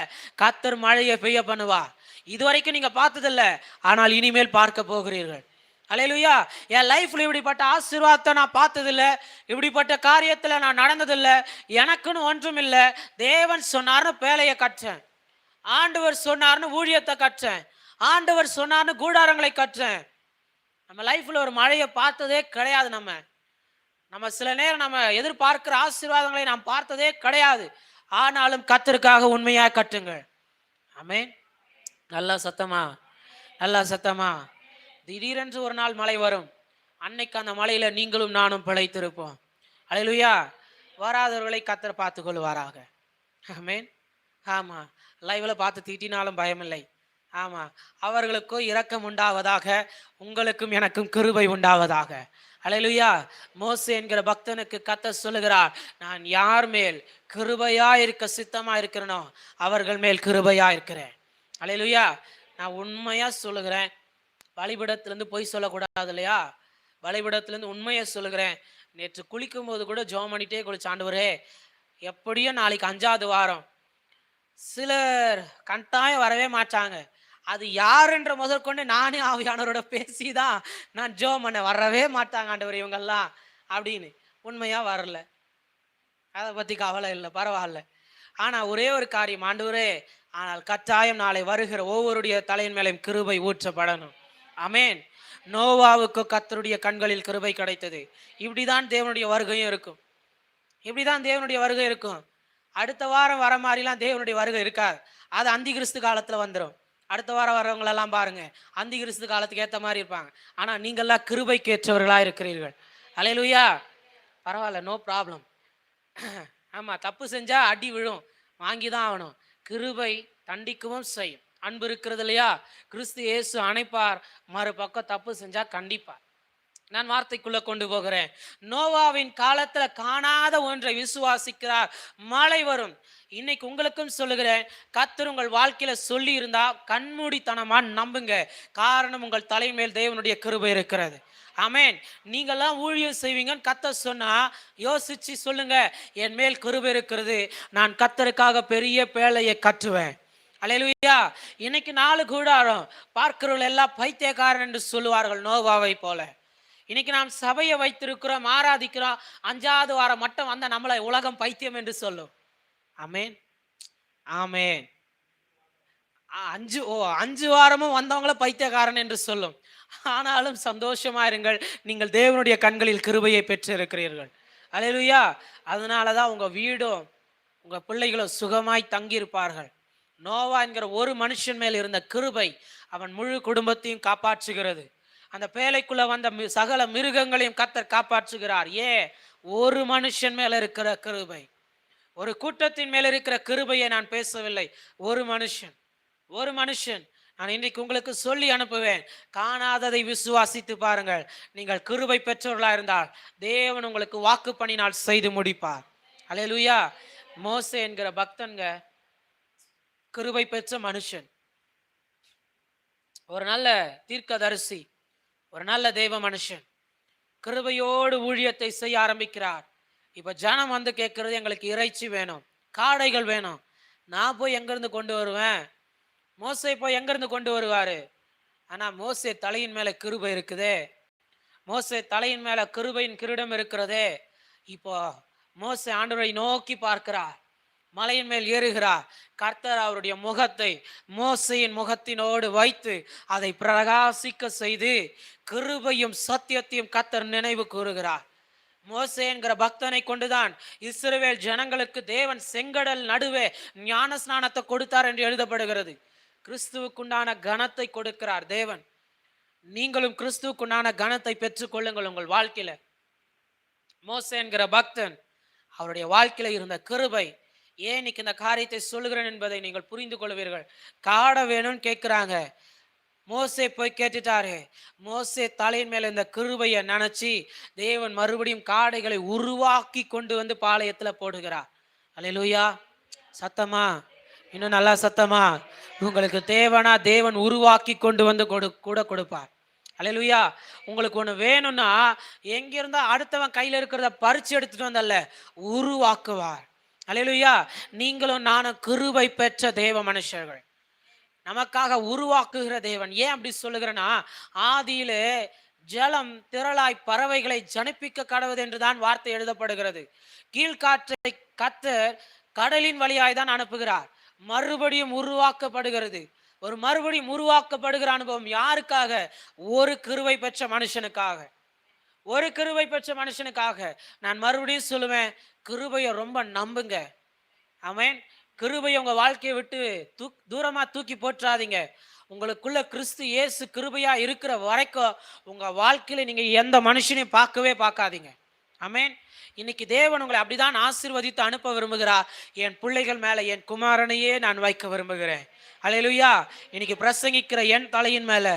கர்த்தர் மழையை பெய்ய பண்ணுவார். இதுவரைக்கும் நீங்க பார்த்ததில்ல, ஆனால் இனிமேல் பார்க்க போகிறீர்கள். அல்லேலூயா. என் லைஃப்ல இப்படிப்பட்ட ஆசீர்வாதத்தை நான் பார்த்ததில்லை, இப்படிப்பட்ட காரியத்துல நான் நடந்ததில்லை, எனக்குன்னு ஒன்றும் இல்லை. தேவன் சொன்னார்னு பேலையை கற்றேன், ஆண்டவர் சொன்னார்னு ஊழியத்தை கற்றேன், ஆண்டவர் சொன்னார்னு கூடாரங்களை கற்றேன். நம்ம லைஃப்ல ஒரு மழையை பார்த்ததே கிடையாது. நம்ம சில நேரம் நம்ம எதிர்பார்க்கிற ஆசீர்வாதங்களை நாம் பார்த்ததே கிடையாது. ஆனாலும் கர்த்தருக்காக உண்மையா கட்டுங்கள். ஆமென். நல்லா சத்தமா. திடீரென்று ஒரு நாள் மழை வரும். அன்னைக்கு அந்த மழையில நீங்களும் நானும் பிழைத்திருப்போம். அல்லேலூயா. வராதவர்களை கர்த்தர் பார்த்து கொள்வாராக. ஆமென். ஆமா. லைவ்ல பார்த்து தீட்டினாலும் பயமில்லை. ஆமா. அவர்களுக்கோ இரக்கம் உண்டாவதாக, உங்களுக்கும் எனக்கும் கிருபை உண்டாவதாக. அல்லேலூயா. மோசே என்கிற பக்தனுக்கு கர்த்தர் சொல்லுகிறார், நான் யார் மேல் கிருபையா இருக்க சித்தமா இருக்கிறனோ அவர்கள் மேல் கிருபையா இருக்கிறேன். அல்லேலூயா. நான் உண்மையா சொல்லுகிறேன், பலிபீடத்திலிருந்து பொய் சொல்லக்கூடாது இல்லையா? பலிபீடத்திலிருந்து உண்மையை சொல்லுகிறேன். நேற்று குளிக்கும் போது கூட ஜெபம் பண்ணிட்டே குளிச்ச, ஆண்டவரே எப்படியும் நாளைக்கு 5வது வாரம். சிலர் கட்டாயம் வரவே மாட்டாங்க. அது யாருன்ற முதற்கொண்டு நானே ஆவியானவரோட பேசிதான் நான் ஜெபம் பண்ண, வரவே மாட்டாங்க ஆண்டவர் இவங்கெல்லாம் அப்படின்னு. உண்மையா வரல, அதை பத்தி கவலை இல்லை, பரவாயில்ல. ஆனா ஒரே ஒரு காரியம், ஆண்டவரே ஆனால் கட்டாயம் நாளை வருகிற ஒவ்வொருடைய தலையின் மேலும் கிருபை ஊற்றப்படணும். ஆமென். நோவாவுக்கு கர்த்தருடைய கண்களில் கிருபை கிடைத்தது. இப்படிதான் தேவனுடைய வருகையும் இருக்கும். இப்படிதான் தேவனுடைய வருகை இருக்கும். அடுத்த வாரம் வர மாதிரிலாம் தேவனுடைய வருகை இருக்காது. அது அந்தி கிறிஸ்து காலத்துல வந்துடும். அடுத்த வாரம் வர்றவங்களெல்லாம் பாருங்க, அந்தி கிறிஸ்து காலத்துக்கு ஏற்ற மாதிரி இருப்பாங்க. ஆனா நீங்கள்லாம் கிருபைக்கு ஏற்றவர்களா இருக்கிறீர்கள். அல்லேலூயா. பரவாயில்ல, நோ ப்ராப்ளம். ஆமா, தப்பு செஞ்சா அடி விழும், வாங்கி தான் ஆகணும். கிருபை தண்டிக்கவும் செய்யும். அன்பு இருக்கிறது இல்லையா? கிறிஸ்து இயேசு அணைப்பார், மறுபக்கம் தப்பு செஞ்சா கண்டிப்பார். நான் வார்த்தைக்குள்ள கொண்டு போகிறேன். நோவாவின் காலத்துல காணாத ஒன்றை விசுவாசிக்கிறார், மழை வரும். இன்னைக்கு உங்களுக்கும் சொல்லுகிறேன், கர்த்தர் உங்கள் வாழ்க்கையில சொல்லி இருந்தா கண்மூடித்தனமா நம்புங்க. காரணம், உங்கள் தலைமேல் தேவனுடைய கிருபை இருக்கிறது. ஆமென். நீங்கெல்லாம் ஊழியம் செய்வீங்கன்னு கர்த்தர் சொன்னா யோசிச்சு சொல்லுங்க, என் மேல் கிருபை இருக்கிறது, நான் கர்த்தருக்காக பெரிய பேழையை கட்டுவேன். அல்லேலூயா. இன்னைக்கு 4 கூடாரம் பார்க்கிறவர்கள் எல்லாம் பைத்தியக்காரன் என்று சொல்லுவார்கள், நோவாவை போல. இன்னைக்கு நாம் சபையை வைத்திருக்கிறோம், ஆராதிக்கிறோம். 5வது வாரம் மட்டும் வந்த நம்மளை உலகம் பைத்தியம் என்று சொல்லும். ஆமென், ஆமென். 5 வாரமும் வந்தவங்கள பைத்தியக்காரன் என்று சொல்லும். ஆனாலும் சந்தோஷமா இருங்கள், நீங்கள் தேவனுடைய கண்களில் கிருபையை பெற்று இருக்கிறீர்கள். அல்லேலூயா. அதனாலதான் உங்க வீடும் உங்க பிள்ளைகளும் சுகமாய் தங்கியிருப்பார்கள். நோவா என்கிற ஒரு மனுஷன் மேல் இருந்த கிருபை அவன் முழு குடும்பத்தையும் காப்பாற்றுகிறது. அந்த பேழைக்குள்ள வந்த சகல மிருகங்களையும் கர்த்தர் காப்பாற்றுகிறார். ஒரு மனுஷன் மேல இருக்கிற கிருபை. ஒரு கூட்டத்தின் மேல இருக்கிற கிருபையை நான் பேசவில்லை. ஒரு மனுஷன் நான் இன்னைக்கு உங்களுக்கு சொல்லி அனுப்புவேன். காணாததை விசுவாசித்து பாருங்கள். நீங்கள் கிருபை பெற்றவர்களா இருந்தால் தேவன் உங்களுக்கு வாக்கு பண்ணினால் செய்து முடிப்பார். அல்லேலூயா. மோசே என்கிற பக்தன்க கிருபை பெற்ற மனுஷன், ஒரு நல்ல தீர்க்கதரிசி, ஒரு நல்ல தெய்வ மனுஷன். கிருபையோடு ஊழியத்தை செய்ய ஆரம்பிக்கிறார். இப்ப ஜனம் வந்து கேட்கறது, எங்களுக்கு இறைச்சி வேணும், காடைகள் வேணும். நான் போய் எங்கிருந்து கொண்டு வருவேன்? மோசே போய் எங்கிருந்து கொண்டு வருவாரு? ஆனா மோசே தலையின் மேல கிருபை இருக்குதே, மோசே தலையின் மேல கிருபையின் கிரீடம் இருக்கிறதே. இப்போ மோசே ஆண்டவரை நோக்கி பார்க்கிறார், மலையின் மேல் ஏறுகிறார். கர்த்தர் அவருடைய முகத்தை மோசையின் முகத்தினோடு வைத்து அதை பிரகாசிக்க செய்து கிருபையும் சத்தியத்தையும் கர்த்தர் நினைவு கூறுகிறார். மோசே என்கிற பக்தனை கொண்டுதான் இஸ்ரவேல் ஜனங்களுக்கு தேவன் செங்கடல் நடுவே ஞான ஸ்நானத்தை கொடுத்தார் என்று எழுதப்படுகிறது. கிறிஸ்துவுக்குண்டான கனத்தை கொடுக்கிறார் தேவன். நீங்களும் கிறிஸ்துவுக்குண்டான கனத்தை பெற்றுக் கொள்ளுங்கள் உங்கள் வாழ்க்கையில. மோசே என்கிற பக்தன், அவருடைய வாழ்க்கையில இருந்த கிருபை. ஏன் இன்னைக்கு இந்த காரியத்தை சொல்லுகிறேன் என்பதை நீங்கள் புரிந்து கொள்வீர்கள். காடை வேணும்னு கேட்கிறாங்க. மோசே போய் கேட்டுட்டாரு. மோசே தலையின் மேல இந்த கிருபையை நினைச்சு தேவன் மறுபடியும் காடைகளை உருவாக்கி கொண்டு வந்து பாளையத்துல போடுகிறார். அல்லேலூயா. சத்தமா, இன்னும் நல்லா சத்தமா. உங்களுக்கு தேவனா தேவன் உருவாக்கி கொண்டு வந்து கூட கொடுப்பார். அல்லேலூயா. உங்களுக்கு ஒண்ணு வேணும்னா எங்கிருந்தா அடுத்தவன் கையில இருக்கிறத பறிச்சு எடுத்துட்டு வந்தல்ல, உருவாக்குவார். அல்லேலூயா. நீங்களும் நானும் கிருபை பெற்ற தேவ மனுஷர்கள், நமக்காக உருவாக்குகிற தேவன். ஏன் அப்படி சொல்லுகிறேன்னா, ஆதியிலே ஜலம் திரளாய் பறவைகளை ஜனிப்பிக்க கடவுது என்றுதான் வார்த்தை எழுதப்படுகிறது. கீழ்காற்றை கர்த்தர் கடலின் வழியாய் தான் அனுப்புகிறார். மறுபடியும் உருவாக்கப்படுகிறது. ஒரு மறுபடியும் உருவாக்கப்படுகிற அனுபவம் யாருக்காக? ஒரு கிருபை பெற்ற மனுஷனுக்காக. ஒரு கிருபை பெற்ற மனுஷனுக்காக. நான் மறுபடியும் சொல்லுவேன், கிருபையை ரொம்ப நம்புங்க. ஆமென். கிருபையை உங்க வாழ்க்கையை விட்டு தூரமா தூக்கி போற்றாதீங்க. உங்களுக்குள்ள கிறிஸ்து இயேசு கிருபையா இருக்கிற வரைக்கும் உங்க வாழ்க்கையில நீங்க எந்த மனுஷனையும் பார்க்காதீங்க. ஆமென். இன்னைக்கு தேவன் உங்களை அப்படிதான் ஆசீர்வதித்து அனுப்ப விரும்புகிறார். என் பிள்ளைகள் மேல என் குமாரனையே நான் வைக்க விரும்புகிறேன். அல்லேலூயா. இன்னைக்கு பிரசங்கிக்கிற என் தலையின் மேல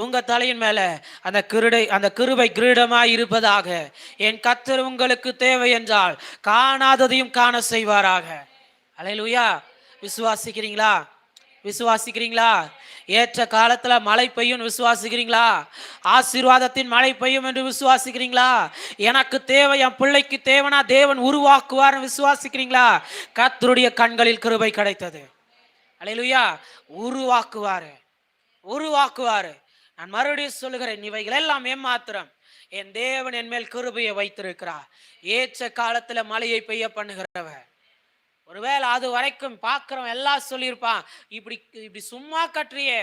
உங்க தலையின் மேல அந்த கிருபை கிரீடமாய் இருப்பதாக. என் கர்த்தர் உங்களுக்கு தேவை என்றால் காணாததையும் காண செய்வாராக. அல்லேலூயா. விசுவாசிக்கிறீங்களா? விசுவாசிக்கிறீங்களா? ஏற்ற காலத்துல மழை பெய்யும் விசுவாசிக்கிறீங்களா? ஆசீர்வாதத்தின் மழை பெய்யும் என்று விசுவாசிக்கிறீங்களா? எனக்கு தேவை, என் பிள்ளைக்கு தேவனா தேவன் உருவாக்குவார் விசுவாசிக்கிறீங்களா? கர்த்தருடைய கண்களில் கிருபை கிடைத்தது. அல்லேலூயா. உருவாக்குவாரு. நான் மறுபடியும் சொல்லுகிறேன், இவைகள் எல்லாம் ஏமாத்திரம். என் தேவன் என் மேல் கிருபையை வைத்திருக்கிறார். ஏற்ற காலத்துல மழையை பெய்ய பண்ணுகிறவர். ஒருவேளை அது வரைக்கும் பார்க்கிறோம் எல்லாம் சொல்லியிருப்பான், இப்படி சும்மா கட்டுறியே,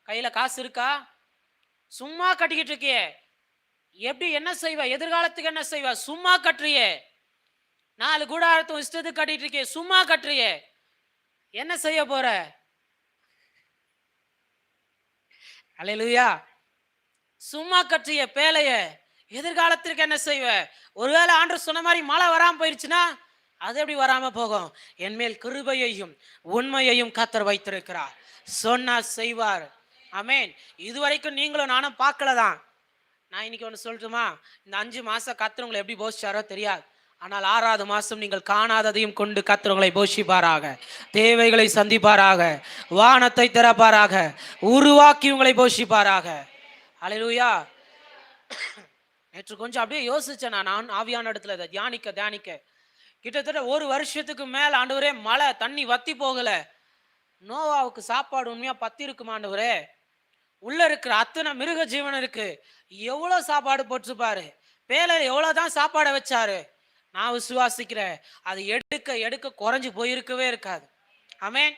கையில காசு இருக்கா? சும்மா கட்டிக்கிட்டு இருக்கியே, எப்படி என்ன செய்வ? எதிர்காலத்துக்கு என்ன செய்வ? சும்மா கட்டுறியே. 4 கூடாரத்தும் இஷ்டத்துக்கு கட்டிட்டு இருக்கே, சும்மா கட்டுறியே, என்ன செய்ய போற? அல்லேலூயா. சும்மா கட்டிய பேலைய எதிர்காலத்திற்கு என்ன செய்வ? ஒருவேளை ஆண்டவர் சொன்ன மாதிரி மழை வராம போயிருச்சுன்னா அது எப்படி வராம போகும்? என் மேல் கிருபையையும் உண்மையையும் கர்த்தர் வைத்திருக்கிறார், சொன்னா செய்வார். ஆமென். இதுவரைக்கும் நீங்களும் நானும் பார்க்கலதான். நான் இன்னைக்கு ஒன்று சொல்லட்டுமா? இந்த 5 மாசம் கர்த்தர் உங்களை எப்படி போஷிச்சாரோ தெரியாது. ஆனால் 6வது மாசம் நீங்கள் காணாததையும் கொண்டு கர்த்தர் உங்களை போஷிப்பாராக, தேவைகளை சந்திப்பாராக, வானத்தை திறப்பாராக, உருவாக்கி உங்களை போஷிப்பாராக. அல்லேலூயா. நேற்று கொஞ்சம் அப்படியே யோசிச்சேன். நான் ஆவியான இடத்துல இதை தியானிக்க கிட்டத்தட்ட 1 வருஷத்துக்கு மேல ஆண்டவரே மழை தண்ணி வத்தி போகல. நோவாவுக்கு சாப்பாடு உண்மையா பத்தி இருக்குமா ஆண்டவரே? உள்ள இருக்கிற அத்தனை மிருக ஜீவன் இருக்கு, எவ்வளவு சாப்பாடு போட்டுருப்பாரு, பேலையில எவ்வளவுதான் சாப்பாடை வச்சாரு. நான் விசுவாசிக்கிறேன் அது எடுக்க எடுக்க குறைஞ்சு போயிருக்கவே இருக்காது. ஆமென்.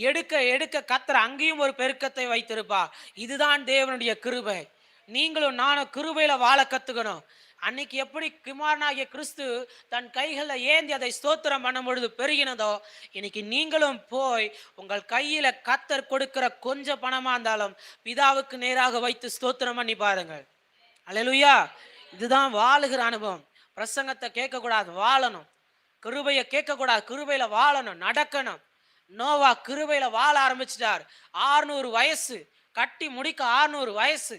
எடுக்க எடுக்க கர்த்தர் அங்கேயும் ஒரு பெருக்கத்தை வைத்திருப்பா. இதுதான் தேவனுடைய கிருபை. நீங்களும் நானும் கிருபையில வாழ கத்துக்கணும். அன்னைக்கு எப்படி குமாரனாகிய கிறிஸ்து தன் கைகளில் ஏந்தி அதை ஸ்தோத்திரம் பண்ணும் பொழுது பெருகினதோ, இன்னைக்கு நீங்களும் போய் உங்கள் கையில கர்த்தர் கொடுக்கிற கொஞ்சம் பணமா இருந்தாலும் பிதாவுக்கு நேராக வைத்து ஸ்தோத்திரம் பண்ணி பாருங்கள். அல்லேலூயா. இதுதான் வாழுகிற அனுபவம். பிரசங்கத்தை கேட்கக்கூடாது, வாழணும். கிருபையை கேட்கக்கூடாது, கிருபையில வாழணும், நடக்கணும். நோவா கிருபையில வாழ ஆரம்பிச்சிட்டார். 600 வயசு, கட்டி முடிக்க 600 வயசு.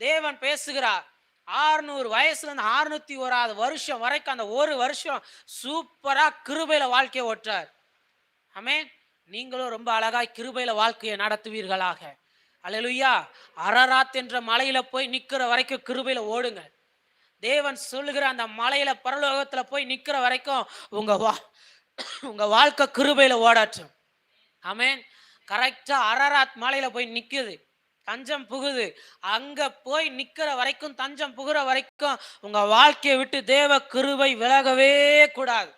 தேவன் பேசுகிறார். 600 வயசுல இருந்து 601வது வருஷம் வரைக்கும் அந்த 1 வருஷம் சூப்பரா கிருபையில வாழ்க்கையை ஓட்டார். ஆமென். நீங்களும் ரொம்ப அழகாய் கிருபையில வாழ்க்கையை நடத்துவீர்களாக. அல்லேலூயா. அரராத் என்ற மலையில போய் நிக்கிற வரைக்கும் கிருபையில ஓடுங்க. தேவன் சொல்லுகிற அந்த மலையில பரலோகத்துல போய் நிக்கிற வரைக்கும் உங்க வாழ்க்கை கிருபையில ஓடாட்டும். ஆமென். கரெக்டா அரராத் மலையில போய் நிக்குது, தஞ்சம் புகுது. அங்க போய் நிக்கிற வரைக்கும், தஞ்சம் புகுற வரைக்கும் உங்க வாழ்க்கையை விட்டு தேவ கிருபை விலகவே கூடாது.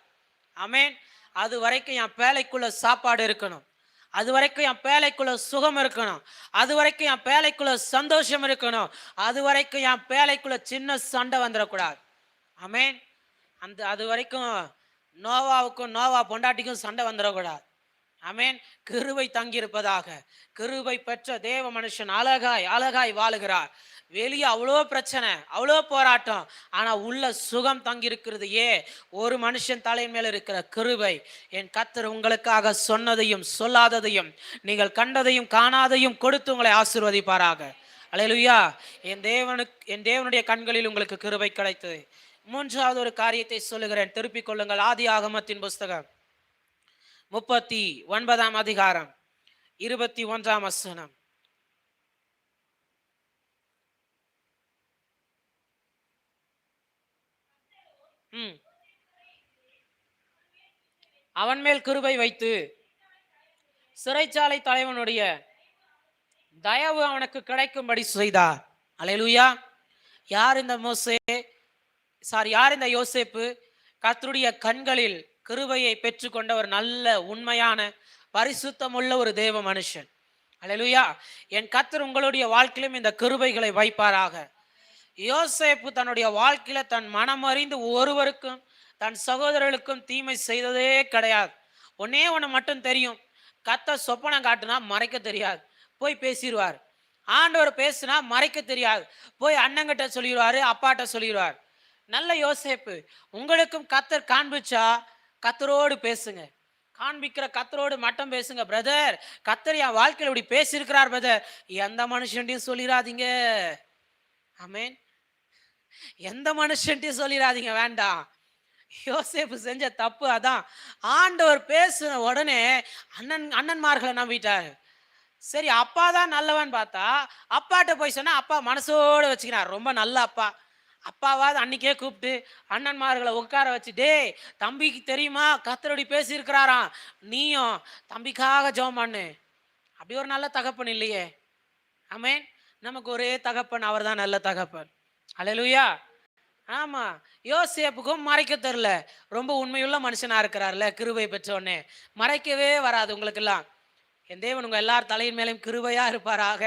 ஆமென். அது வரைக்கும் என் பேலைக்குள்ள சாப்பாடு இருக்கணும், அது வரைக்கும் என் பேலைக்குள்ள சுகம் இருக்கணும், அது வரைக்கும் என் பேலைக்குள்ள சந்தோஷம் இருக்கணும், அது வரைக்கும் என் பேலைக்குள்ள சின்ன சண்டை வந்துடக்கூடாது. ஆமென். அது வரைக்கும் நோவாவுக்கும் நோவா பொண்டாட்டிக்கும் சண்டை வந்துடக்கூடாது. ஆமென். கிருபை தங்கியிருப்பதாக. கிருபை பெற்ற தேவ மனுஷன் அழகாய் அழகாய் வாழுகிறார். வெளியே அவ்வளோ பிரச்சனை, அவ்வளோ போராட்டம், ஆனா உள்ள சுகம் தங்கியிருக்கிறது. ஒரு மனுஷன் தலையின் மேல இருக்கிற கிருபை. என் கர்த்தர் உங்களுக்காக சொன்னதையும் சொல்லாததையும் நீங்கள் கண்டதையும் காணாதையும் கொடுத்து உங்களை ஆசீர்வதிப்பாராக. அல்லேலூயா. என் தேவனுடைய கண்களில் உங்களுக்கு கிருபை கிடைத்தது. 3வது ஒரு காரியத்தை சொல்லுகிறேன், திருப்பிக் கொள்ளுங்கள். ஆதியாகமத்தின் புஸ்தகம் 39ஆம் அதிகாரம் 21ஆம் வசனம். அவன் மேல் கிருபை வைத்து சிறைச்சாலை தலைவனுடைய தயவு அவனுக்கு கிடைக்கும்படி செய்தார். அல்லேலூயா. யார் இந்த யோசேப்பு? கர்த்தருடைய கண்களில் கிருபையை பெற்றுக்கொண்ட ஒரு நல்ல உண்மையான பரிசுத்தமுள்ள ஒரு தேவ மனுஷன். அல்லேலூயா. என் கர்த்தர் உங்களுடைய வாழ்க்கையிலும் இந்த கிருபைகளை வைப்பாராக. யோசேப்பு தன்னுடைய வாழ்க்கையில தன் மனம் அறிந்து ஒருவருக்கும் தன் சகோதரர்களுக்கும் தீமை செய்ததே கிடையாது. ஒன்னே ஒன்று மட்டும் தெரியும், கர்த்தர் சொப்பனம் காட்டுனா மறைக்க தெரியாது, போய் பேசிடுவார். ஆண்டவர் பேசுனா மறைக்க தெரியாது, போய் அண்ணங்கிட்ட சொல்லிடுவாரு, அப்பாட்ட சொல்லிடுவார். நல்ல யோசேப்பு. உங்களுக்கும் கர்த்தர் காண்பிச்சா கர்த்தரோடு பேசுங்க. காண்பிக்கிற கர்த்தரோடு மட்டும் பேசுங்க. பிரதர், கர்த்தர் என் வாழ்க்கையில் இப்படி பேசியிருக்கிறார் பிரதர், எந்த மனுஷன்ட்டையும் சொல்லிடாதீங்க. ஆமென். எந்த மனுஷன்ட்டையும் சொல்லிடாதீங்க, வேண்டாம். யோசேப்பு செஞ்ச தப்பு அதான். ஆண்டவர் பேசுன உடனே அண்ணன்மார்களை நம்பிட்டாரு. சரி, அப்பா தான் நல்லவன் பார்த்தா அப்பாட்ட போய் சொன்னா அப்பா மனசோடு வச்சுக்கிறார். ரொம்ப நல்ல அப்பா. அப்பாவாவது அன்னைக்கே கூப்பிட்டு அண்ணன்மார்களை உட்கார வச்சு, டே தம்பிக்கு தெரியுமா கர்த்தரோடி பேசியிருக்கிறாராம், நீயும் தம்பிக்காக ஜெபம் பண்ணு. அப்படி ஒரு நல்ல தகப்பன் இல்லையே. ஆமென். நமக்கு ஒரே தகப்பன், அவர் தான் நல்ல தகப்பன். அல்லேலூயா. ஆமா. யோசேப்புக்கும் மறைக்க தெரியல, ரொம்ப உண்மையுள்ள மனுஷனா இருக்கிறார்ல, கிருபை பெற்றோடனே மறைக்கவே வராது உங்களுக்கெல்லாம். என் தேவன் உங்க எல்லார் தலையின் மேலும் கிருபையா இருப்பாராக,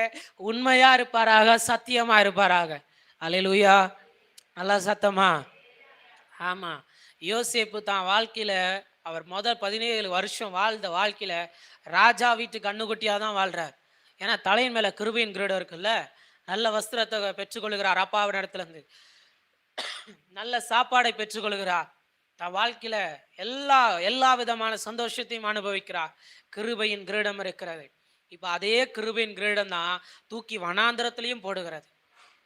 உண்மையா இருப்பாராக, சத்தியமா இருப்பாராக. அல்லேலூயா. நல்லா சத்தமா. ஆமா. யோசேப்பு தான் வாழ்க்கையில அவர் முதல் 17 வருஷம் வாழ்ந்த வாழ்க்கையில ராஜா வீட்டுக்கு கண்ணுக்குட்டியா தான் வாழ்றார். ஏன்னா தலையின் மேல கிருபையின் கிரீடம் இருக்குல்ல. நல்ல வஸ்திரத்தை பெற்றுக்கொள்கிறார் அப்பாவின் இடத்துல இருந்து. நல்ல சாப்பாடை பெற்றுக்கொள்கிறார். தன் வாழ்க்கையில எல்லா எல்லா விதமான சந்தோஷத்தையும் அனுபவிக்கிறார். கிருபையின் கிரீடம் இருக்கிறது. இப்ப அதே கிருபையின் கிரீடம் தான் தூக்கி வனாந்திரத்திலையும் போடுகிறது.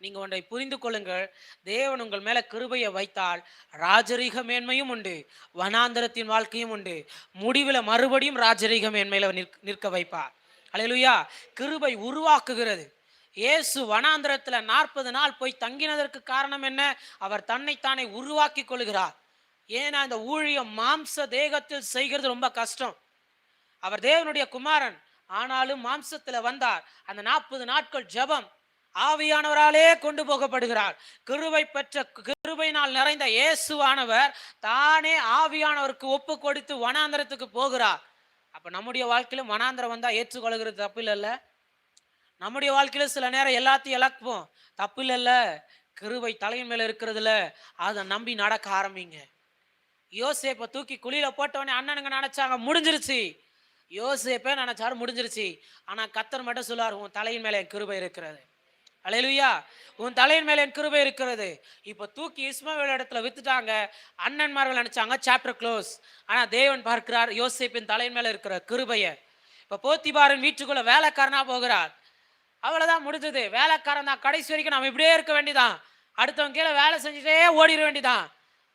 நீங்க ஒன்றை புரிந்து கொள்ளுங்கள், தேவன் உங்கள் மேல கிருபையை வைத்தால் ராஜரீக மேன்மையும் உண்டு, வனாந்திரத்தின் வாழ்க்கையும் உண்டு. முடிவில் மறுபடியும் ராஜரீக மேன்மையில நிற்க வைப்பார். அல்லேலூயா. கிருபை உருவாக்குகிறது. இயேசு வனாந்திரத்துல 40 நாள் போய் தங்கினதற்கு காரணம் என்ன? அவர் தன்னைத்தானே உருவாக்கி கொள்கிறார். ஏன்னா இந்த ஊழியம் மாம்ச தேகத்தில் செய்கிறது ரொம்ப கஷ்டம். அவர் தேவனுடைய குமாரன், ஆனாலும் மாம்சத்துல வந்தார். அந்த 40 நாட்கள் ஜெபம் ஆவியானவராலே கொண்டு போகப்படுகிறார். கிருபை பெற்ற கிருபையினால் நிறைந்த இயேசுவானவர் தானே ஆவியானவருக்கு ஒப்பு கொடுத்து வனாந்தரத்துக்கு போகிறார். அப்ப நம்முடைய வாழ்க்கையில வனாந்தரம் வந்தா ஏற்றுக்கொள்கிறது தப்பு இல்லைல்ல. நம்முடைய வாழ்க்கையில சில நேரம் எல்லாத்தையும் இழப்போம், தப்பு இல்லைல்ல. கிருபை தலையின் மேல இருக்கிறதுல அதை நம்பி நடக்க ஆரம்பிங்க. யோசேப்பை தூக்கி குழியில போட்டவனே அண்ணனுங்க நினைச்சாங்க முடிஞ்சிருச்சு. யோசேப்பே நினைச்சாரு முடிஞ்சிருச்சு. ஆனா கர்த்தர் மட்டும் சொல்லுவார், உன் தலையின் மேல என் கிருபை இருக்கிறது. அல்லேலூயா. உன் தலையின் மேல என் கிருபை இருக்கிறது. இப்ப தூக்கி இஸ்மவேல் இடத்துல வித்துட்டாங்க. அண்ணன்மார்கள் நினைச்சாங்க சாப்டர் க்ளோஸ். ஆனா தேவன் பார்க்கிறார் யோசேப்பின் தலையின் மேல இருக்கிற கிருபைய. இப்ப போத்திபாரின் வீட்டுக்குள்ள வேலைக்காரனா போகிறார். அவ்வளவுதான், முடிஞ்சது. வேலைக்காரன் தான், கடைசி வரைக்கும் நம்ம இப்படியே இருக்க வேண்டியதான். அடுத்தவங்க கீழே வேலை செஞ்சுட்டே ஓடிட வேண்டியதான்.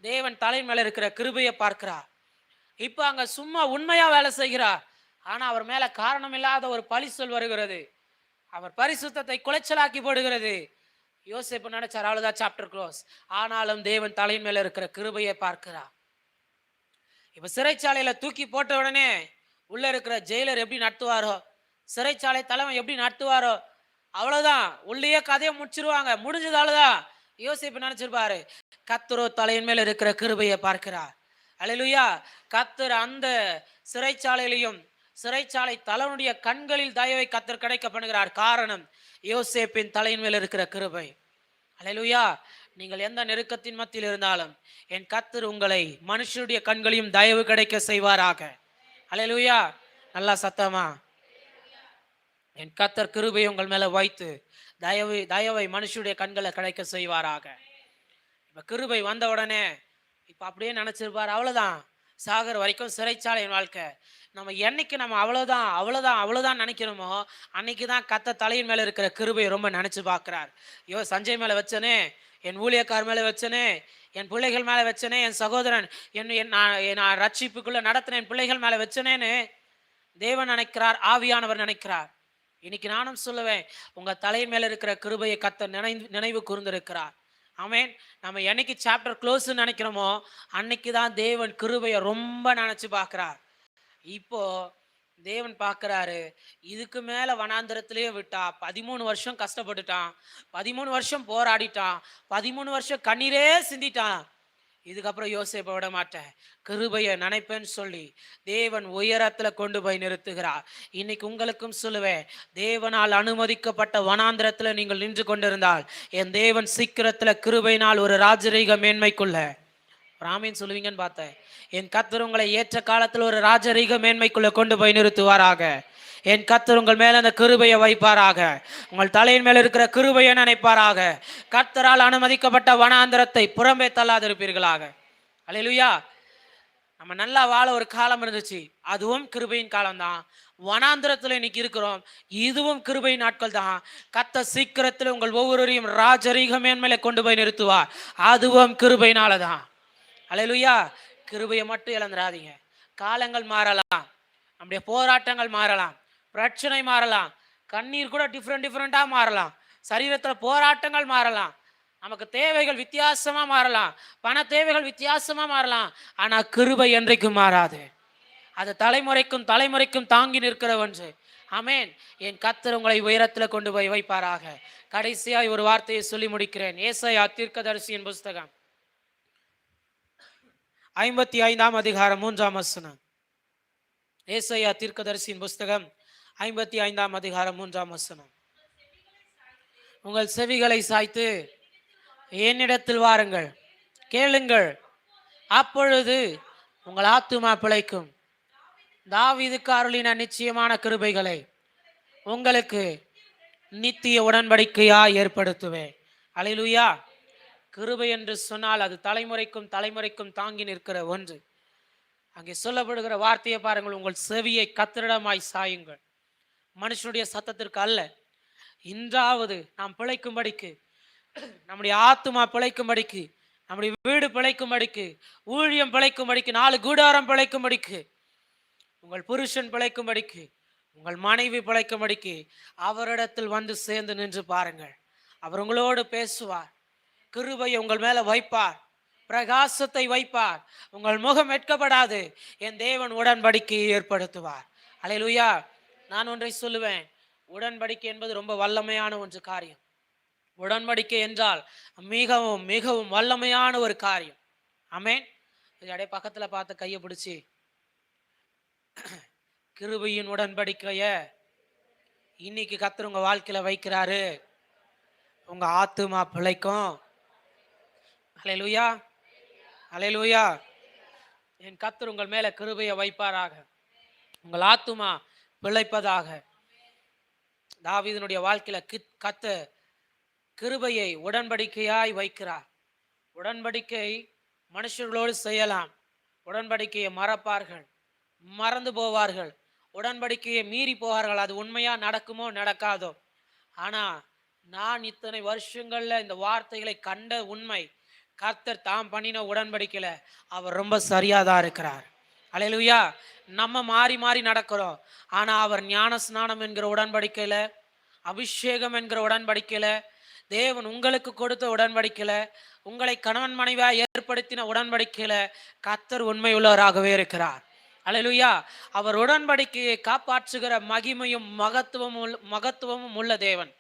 தேவன் தலையின் மேல இருக்கிற கிருபையை பார்க்கிறார். இப்ப அங்க சும்மா உண்மையா வேலை செய்கிறார். ஆனா அவர் மேல காரணம் இல்லாத ஒரு பழி சொல் வருகிறது. அவர் பரிசுத்தத்தை குலைச்சலாக்கி போடுகிறது. யோசேப்பு நினைச்சார் அவ்வளவுதான், சாப்டர் க்ளோஸ். ஆனாலும் தேவன் தலையின் மேல இருக்கிற கிருபையை பார்க்கிறார். இப்ப சிறைச்சாலையில தூக்கி போட்ட உடனே உள்ள இருக்கிற ஜெயிலர் எப்படி நடத்துவாரோ, சிறைச்சாலை தலைவன் எப்படி நடத்துவாரோ, அவ்வளவுதான். உள்ளே கதையை முடிச்சிருவாங்க, முடிஞ்சது அவ்வளவுதான். யோசேப்பு நினைச்சிருப்பாரு, கர்த்தரோ தலையின் மேல இருக்கிற கிருபையை பார்க்கிறார். அல்லேலூயா. கர்த்தர் அந்த சிறைச்சாலையிலையும் சிறைச்சாலை தலைவனுடைய கண்களில் தயவை கர்த்தர் கிடைக்க பண்ணுகிறார். காரணம் யோசேப்பின் தலையின் மேல் இருக்கிற கிருபை. அல்லேலூயா. நீங்கள் எந்த நெருக்கத்தின் மத்தியில் இருந்தாலும் என் கர்த்தர் உங்களை மனுஷனுடைய கண்களையும் தயவு கிடைக்க செய்வாராக. அல்லேலூயா. நல்லா சத்தமா, என் கர்த்தர் கிருபை உங்கள் மேல வைத்து தயவை மனுஷனுடைய கண்களை கிடைக்க செய்வாராக. இப்ப கிருபை வந்த உடனே இப்ப அப்படியே நினைச்சிருப்பார், அவ்வளவுதான், சாகர் வரைக்கும் சிறைச்சாலையின் வாழ்க்கை. நம்ம என்னைக்கு நம்ம அவ்வளவுதான் அவ்வளவுதான் அவ்வளவுதான் நினைக்கிறோமோ அன்னைக்கு தான் கர்த்தர் தலையின் மேல இருக்கிற கிருபையை ரொம்ப நினைச்சு பார்க்கிறார். ஐயோ, சஞ்சய் மேல வச்சனே, என் ஊழியக்கார் மேல வச்சனே, என் பிள்ளைகள் மேல வச்சனே, என் சகோதரன் நான் ரட்சிப்புக்குள்ள நடத்தின என் பிள்ளைகள் மேல வச்சனேன்னு தேவன் நினைக்கிறார், ஆவியானவர் நினைக்கிறார். இன்னைக்கு நானும் சொல்லுவேன், உங்க தலையின் மேல இருக்கிற கிருபையை கர்த்தர் நினைவு கூர்ந்திருக்கிறார். ஆமென். நம்ம என்னைக்கு சாப்டர் க்ளோஸ் நினைக்கிறோமோ அன்னைக்கு தான் தேவன் கிருபையை ரொம்ப நினைச்சு பார்க்கிறார். இப்போ தேவன் பார்க்கிறாரு, இதுக்கு மேல வனாந்திரத்திலேயே விட்டா 13 வருஷம் கஷ்டப்பட்டுட்டான், 13 வருஷம் போராடிட்டான், 13 வருஷம் கண்ணீரே சிந்திட்டான். இதுக்கப்புறம் யோசேப்பை விட மாட்டேன், கிருபையை நினைப்பேன்னு சொல்லி தேவன் உயரத்துல கொண்டு போய் நிறுத்துகிறார். இன்னைக்கு உங்களுக்கும் சொல்லுவேன், தேவனால் அனுமதிக்கப்பட்ட வனாந்திரத்துல நீங்கள் நின்று கொண்டிருந்தால் என் தேவன் சீக்கிரத்துல கிருபையினால் ஒரு ராஜரீக மேன்மைக்குள்ள ராமீன் சொல்லுவீங்கன்னு பார்த்தேன். என் கர்த்தர் உங்களை ஏற்ற காலத்தில் ஒரு ராஜரீக மேன்மைக்குள்ள கொண்டு போய் நிறுத்துவாராக. என் கர்த்தர் உங்கள் மேல அந்த கிருபையை வைப்பாராக. உங்கள் தலையின் மேல இருக்கிற கிருபையை நினைப்பாராக. கர்த்தரால் அனுமதிக்கப்பட்ட வனாந்திரத்தை புறம்பே தள்ளாதிருப்பீர்களாக. அல்லேலூயா. நம்ம நல்லா வாழ ஒரு காலம் இருந்துச்சு, அதுவும் கிருபையின் காலம்தான். வனாந்திரத்துல இன்னைக்கு இருக்கிறோம், இதுவும் கிருபை நாட்கள் தான். கர்த்தர் சீக்கிரத்தில் உங்கள் ஒவ்வொருவரையும் ராஜரீக மேன்மையில கொண்டு போய் நிறுத்துவார், அதுவும் கிருபையினாலதான். அல்லேலூயா. கிருபையை மட்டும் இழந்துடாதீங்க. காலங்கள் மாறலாம், நம்முடைய போராட்டங்கள் மாறலாம், பிரச்சனை மாறலாம், கண்ணீர் கூட டிஃப்ரெண்டா மாறலாம், சரீரத்துல போராட்டங்கள் மாறலாம், நமக்கு தேவைகள் வித்தியாசமா மாறலாம், பண தேவைகள் வித்தியாசமா மாறலாம். ஆனா கிருபை என்றைக்கும் மாறாது. அது தலைமுறைக்கும் தாங்கி நிற்கிறவன்று. ஆமென். என் கர்த்தர் உங்களை உயரத்துல கொண்டு போய் வைப்பாராக. கடைசியாய் ஒரு வார்த்தையை சொல்லி முடிக்கிறேன். ஏசாயா தீர்க்கதரிசியின் புஸ்தகம் 55ஆம் அதிகாரம் 3ஆம் வசனம். ஏசாயா தீர்க்கதரிசியின் புஸ்தகம் 55ஆம் அதிகாரம் 3ஆம் வசனம். உங்கள் செவிகளை சாய்த்து என்னிடத்தில் வாருங்கள், கேளுங்கள், அப்பொழுது உங்கள் ஆத்துமா பிழைக்கும். தாவீதுக்கு அருளின நிச்சயமான கிருபைகளை உங்களுக்கு நித்திய உடன்படிக்கையா ஏற்படுத்துவேன். அல்லேலூயா. கிருபை என்று சொன்னால் அது தலைமுறைக்கும் தலைமுறைக்கும் தாங்கி நிற்கிற ஒன்று. அங்கே சொல்லப்படுகிற வார்த்தையை பாருங்கள், உங்கள் செவியை கர்த்தரிடமாய் சாயுங்கள், மனுஷனுடைய சத்தத்திற்கு அல்ல. இன்றாவது நாம் பிழைக்கும்படிக்கு, நம்முடைய ஆத்துமா பிழைக்கும்படிக்கு, நம்முடைய வீடு பிழைக்கும்படிக்கு, ஊழியம் பிழைக்கும்படிக்கு, 4 கூடாரம் பிழைக்கும்படிக்கு, உங்கள் புருஷன் பிழைக்கும்படிக்கு, உங்கள் மனைவி பிழைக்கும்படிக்கு அவரிடத்தில் வந்து சேர்ந்து நின்று பாருங்கள். அவர் உங்களோடு பேசுவார், கிருபையை உங்கள் மேல வைப்பார், பிரகாசத்தை வைப்பார், உங்கள் முகம் வெட்கப்படாது. என் தேவன் உடன்படிக்கையை ஏற்படுத்துவார். அல்லேலூயா. நான் ஒன்றை சொல்லுவேன், உடன்படிக்கை என்பது ரொம்ப வல்லமையான ஒன்று காரியம். உடன்படிக்கை என்றால் மிகவும் மிகவும் வல்லமையான ஒரு காரியம். ஆமென். அப்படியே பக்கத்துல பார்த்து கையை பிடிச்சி, கிருபையின் உடன்படிக்கைய இன்னைக்கு கர்த்தர் உங்க வாழ்க்கையில வைக்கிறாரு, உங்க ஆத்துமா பிழைக்கும். அல்லேலூயா, அல்லேலூயா. என் கர்த்தர் உங்கள் மேல கிருபையை வைப்பாராக, உங்கள் ஆத்துமா பிழைப்பதாக. தாவீதுனுடைய வாழ்க்கையில கர்த்தர் கிருபையை உடன்படிக்கையாய் வைக்கிறார். உடன்படிக்கை மனுஷர்களோடு செய்யலாம், உடன்படிக்கையை மறப்பார்கள், மறந்து போவார்கள், உடன்படிக்கையை மீறி போவார்கள். அது உண்மையா நடக்குமோ நடக்காதோ. ஆனா நான் இத்தனை வருஷங்கள்ல இந்த வார்த்தைகளை கண்ட உண்மை, கர்த்தர் தாம் பண்ணின உடன்படிக்கையில அவர் ரொம்ப சரியாதான் இருக்கிறார். அல்லேலூயா. நம்ம மாறி மாறி நடக்கிறோம். ஆனா அவர் ஞான ஸ்நானம் என்கிற உடன்படிக்கையில, அபிஷேகம் என்கிற உடன்படிக்கையில, தேவன் உங்களுக்கு கொடுத்த உடன்படிக்கையில, உங்களை கணவன் மனைவியா ஏற்படுத்தின உடன்படிக்கையில கர்த்தர் உண்மை உள்ளவராகவே இருக்கிறார். அல்லேலூயா. அவர் உடன்படிக்கையை காப்பாற்றுகிற மகிமையும் மகத்துவமும் உள்ள தேவன்.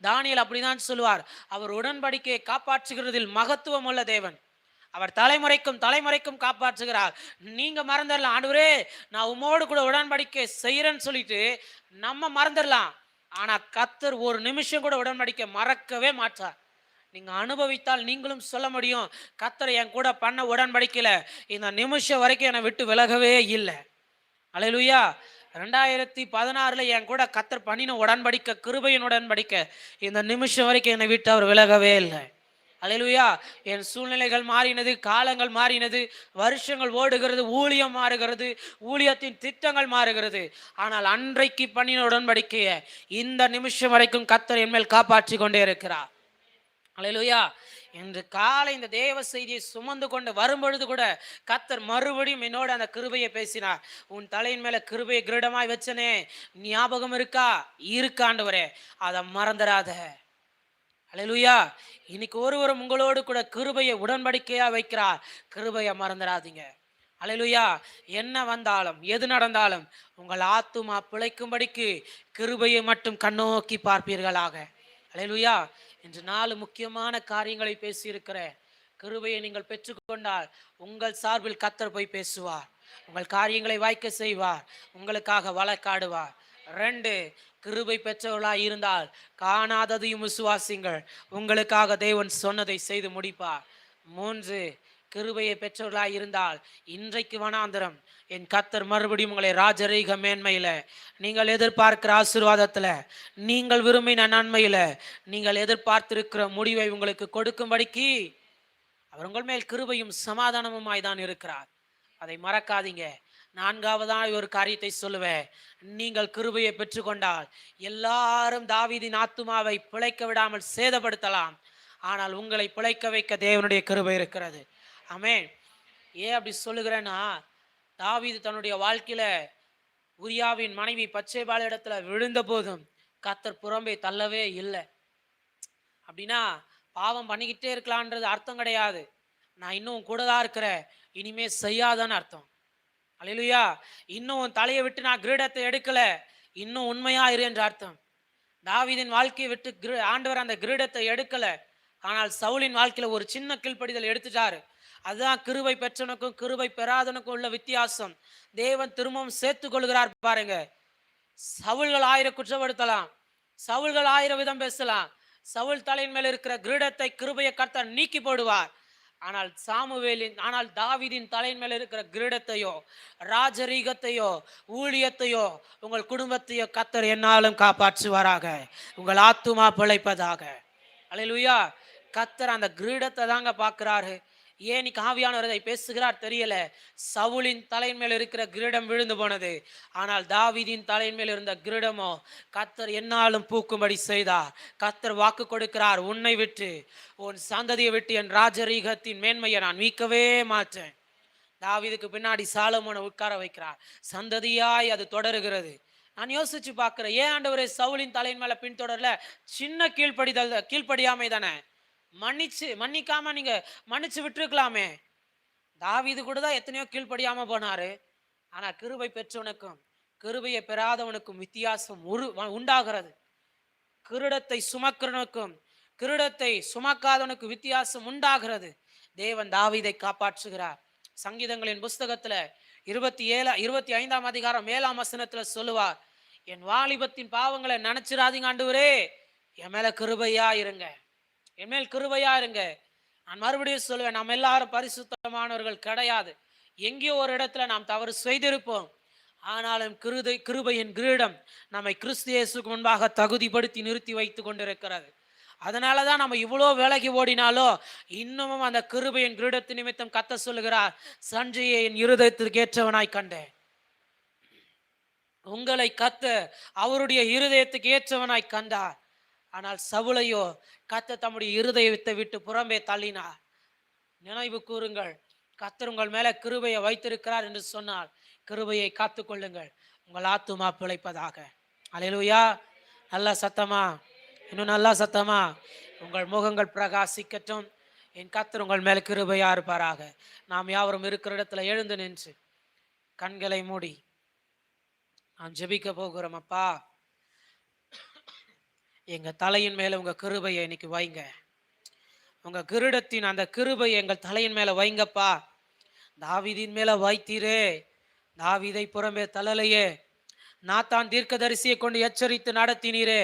தானியேல் அப்படிதான் சொல்லுவார், அவர் உடன்படிக்கையை காப்பாற்றுகிறதில் மகத்துவம் உள்ள தேவன். அவர் தலைமுறைக்கும் தலைமுறைக்கும் காப்பாற்றுகிறார். நீங்க மறந்துடலாம், ஆண்டவரே நான் உம்மோடு கூட உடன்படிக்கை செய்யறேன்னு சொல்லிட்டு நம்ம மறந்துடலாம். ஆனா கர்த்தர் ஒரு நிமிஷம் கூட உடன்படிக்கை மறக்கவே மாட்டார். நீங்க அனுபவித்தால் நீங்களும் சொல்ல முடியும், கர்த்தர் என் கூட பண்ண உடன்படிக்கையில இந்த நிமிஷம் வரைக்கும் என்னை விட்டு விலகவே இல்லை. அல்லேலூயா. 2016 என் கூட கர்த்தர் பண்ணின உடன்படிக்கை, கிருபையின் உடன்படிக்கை, இந்த நிமிஷம் வரைக்கும் என்னை விட்டு அவர் விலகவே இல்லை. அல்லேலூயா. என் சூழ்நிலைகள் மாறினது, காலங்கள் மாறினது, வருஷங்கள் ஓடுகிறது, ஊழியம் மாறுகிறது, ஊழியத்தின் திட்டங்கள் மாறுகிறது. ஆனால் அன்றைக்கு பண்ணின உடன்படிக்கையை இந்த நிமிஷம் வரைக்கும் கர்த்தர் என் மேல் காப்பாற்றி கொண்டே இருக்கிறார். அல்லேலூயா. இன்று காலை இந்த தேவ செய்தியை சுமந்து கொண்டு வரும்பொழுது கூட கர்த்தர் மறுபடியும் என்னோட அந்த கிருபையை பேசினார். உன் தலையின் மேல கிருபையை கிரீடமாய் வச்சனே, ஞாபகம் இருக்கா? ஆண்டவரே, அதை மறந்துடாத. அல்லேலூயா. இன்னைக்கு ஒருவரும் உங்களோடு கூட கிருபையை உடன்படிக்கையா வைக்கிறார், கிருபையை மறந்துடாதீங்க. அல்லேலூயா. என்ன வந்தாலும் எது நடந்தாலும் உங்கள் ஆத்துமா பிழைக்கும்படிக்கு கிருபையை மட்டும் கண்ணோக்கி பார்ப்பீர்களாக. அல்லேலூயா. இன்று 4 முக்கியமான காரியங்களை பேசியிருக்கிறேன். கிருபையை நீங்கள் பெற்றுக்கொண்டால் உங்கள் சார்பில் கர்த்தர் போய் பேசுவார், உங்கள் காரியங்களை வாய்க்க செய்வார், உங்களுக்காக வழக்காடுவார். 2, கிருபை பெற்றவர்களாய் இருந்தால் காணாததையும் விசுவாசிங்கள், உங்களுக்காக தேவன் சொன்னதை செய்து முடிப்பார். 3, கிருபையை பெற்றவர்களாய் இருந்தால் இன்றைக்கு வனாந்திரம் என் கர்த்தர் மறுபடியும் உங்களை ராஜரீக மேன்மையில, நீங்கள் எதிர்பார்க்கிற ஆசீர்வாதத்துல, நீங்கள் விரும்பின நன்மையில, நீங்கள் எதிர்பார்த்திருக்கிற முடிவை உங்களுக்கு கொடுக்கும்படிக்கு அவர் உங்கள் மேல் கிருபையும் சமாதானமுமாய் தான் இருக்கிறார். அதை மறக்காதீங்க. 4வதாக ஒரு காரியத்தை சொல்லுவேன், நீங்கள் கிருபையை பெற்றுக்கொண்டால் எல்லாரும் தாவீதின் ஆத்துமாவை பிழைக்க விடாமல் சேதப்படுத்தலாம், ஆனால் உங்களை பிழைக்க வைக்க தேவனுடைய கிருபை இருக்கிறது. ஆமென். ஏன் அப்படி சொல்லுகிறேன்னா, தாவீது தன்னுடைய வாழ்க்கையில உரியாவின் மனைவி பச்சேபாள் இடத்துல விழுந்த போதும் கர்த்தர் புறம்பே தள்ளவே இல்லை. அப்படின்னா பாவம் பண்ணிக்கிட்டே இருக்கலான்றது அர்த்தம் கிடையாது. நான் இன்னும் கூட தான் இருக்கிறேன், இனிமே செய்யாதான்னு அர்த்தம். அல்லேலூயா. இன்னும் தலையை விட்டு நான் கிரீடத்தை எடுக்கல, இன்னும் உண்மையா இரு என்ற அர்த்தம். தாவீதின் வாழ்க்கையை விட்டு ஆண்டவர் அந்த கிரீடத்தை எடுக்கல, ஆனால் சவுலின் வாழ்க்கையில ஒரு சின்ன கீழ்ப்படிதல் எடுத்துட்டாரு. அதுதான் கிருபை பெற்றனுக்கும் கிருபை பெறாதனுக்கும் உள்ள வித்தியாசம். தேவன் திரும்பவும் சேர்த்து கொள்கிறார் பாருங்க. சவுல்கள் 1000 குற்றப்படுத்தலாம், சவுல்கள் 1000 விதம் பேசலாம், சவுல் தலையின் மேல இருக்கிற கிரீடத்தை கிருபையை கர்த்தர் நீக்கி போடுவார். ஆனால் தாவீதின் தலையின் மேல இருக்கிற கிரீடத்தையோ ராஜரீகத்தையோ ஊழியத்தையோ உங்கள் குடும்பத்தையோ கர்த்தர் என்னாலும் காப்பாற்றுவாராக. உங்கள் ஆத்துமா பிழைப்பதாக. அல்லேலூயா. கர்த்தர் அந்த கிரீடத்தை தாங்க பார்க்கிறாரு. ஏன் இன்னைக்கு ஆவியானவர் அதை பேசுகிறார் தெரியல. சவுலின் தலையின் மேல் இருக்கிற கிரீடம் விழுந்து போனது. ஆனால் தாவீதின் தலையின் மேல் இருந்த கிரீடமோ கர்த்தர் என்னாலும் பூக்கும்படி செய்தார். கர்த்தர் வாக்கு கொடுக்கிறார், உன்னை விட்டு உன் சந்ததியை விட்டு என் ராஜரீகத்தின் மேன்மையை நான் மீட்கவே மாட்டேன். தாவீதுக்கு பின்னாடி சாலமோனை உட்கார வைக்கிறார். சந்ததியாய் அது தொடருகிறது. நான் யோசிச்சு பார்க்கிறேன், ஏன் ஆண்டவரே சவுலின் தலையின் மேல பின்தொடரல? சின்ன கீழ்ப்படியாமை தானே. மன்னிக்காம நீங்க மன்னிச்சு விட்டுருக்கலாமே. தாவீது கூட தான் எத்தனையோ கீழ்ப்படியாம போனாரு. ஆனா கிருபை பெற்றவனுக்கும் கிருபையை பெறாதவனுக்கும் வித்தியாசம் உண்டாகிறது. கிரீடத்தை சுமக்கிறவனுக்கும் கிரீடத்தை சுமக்காதவனுக்கு வித்தியாசம் உண்டாகிறது. தேவன் தாவீதை காப்பாற்றுகிறார். சங்கீதங்களின் புஸ்தகத்துல 25ஆம் அதிகாரம் 7ஆம் வசனத்துல சொல்லுவார், என் வாலிபத்தின் பாவங்களை நினைச்சிடாதீங்க ஆண்டவரே, என் மேல கிருபையா இருங்க, என் மேல் கிருபையா இருங்க. நான் மறுபடியும் சொல்லுவேன், நாம் எல்லாரும் பரிசுத்தமானவர்கள் கிடையாது. எங்கேயோ ஒரு இடத்துல நாம் தவறு செய்திருப்போம். ஆனாலும் கிருபையின் கிரீடம் நம்மை கிறிஸ்து இயேசுக்கு முன்பாக தகுதிப்படுத்தி நிறுத்தி வைத்து கொண்டிருக்கிறது. அதனாலதான் நம்ம இவ்வளோ விலகி ஓடினாலோ இன்னமும் அந்த கிருபையின் கிரீடத்து நிமித்தம் கத்த சொல்லுகிறார், சஞ்சையை என் இருதயத்திற்கு ஏற்றவனாய் கண்டேன். உங்களை கத்த அவருடைய இருதயத்துக்கு ஏற்றவனாய் கண்டார். ஆனால் சவுலையோ கத்த தம்முடைய இருதயத்தை விட்டு புறம்பே தள்ளினார். நினைவு கூறுங்கள், கர்த்தர் உங்கள் மேல கிருபையை வைத்திருக்கிறார் என்று சொன்னால் கிருபையை காத்து கொள்ளுங்கள், உங்கள் ஆத்துமா பிழைப்பதாக. அல்லேலூயா. நல்லா சத்தமா, இன்னும் நல்லா சத்தமா. உங்கள் முகங்கள் பிரகாசிக்கட்டும். என் கர்த்தர் உங்கள் மேல கிருபையா இருப்பாராக. நாம் யாவரும் இருக்கிற இடத்துல எழுந்து நின்று கண்களை மூடி நாம் ஜெபிக்க போகிறோம். அப்பா, எங்க தலையின் மேல உங்க கிருபையை இன்னைக்கு வைங்க. உங்க கிரீடத்தின் அந்த கிருபையை எங்கள் தலையின் மேல வைங்கப்பா. தாவீதின் மேல வைத்தீரே, தாவீதை புறம்பே தள்ளலையே. நாத்தான் தீர்க்கதரிசியை கொண்டு எச்சரித்து நடத்தினீரே,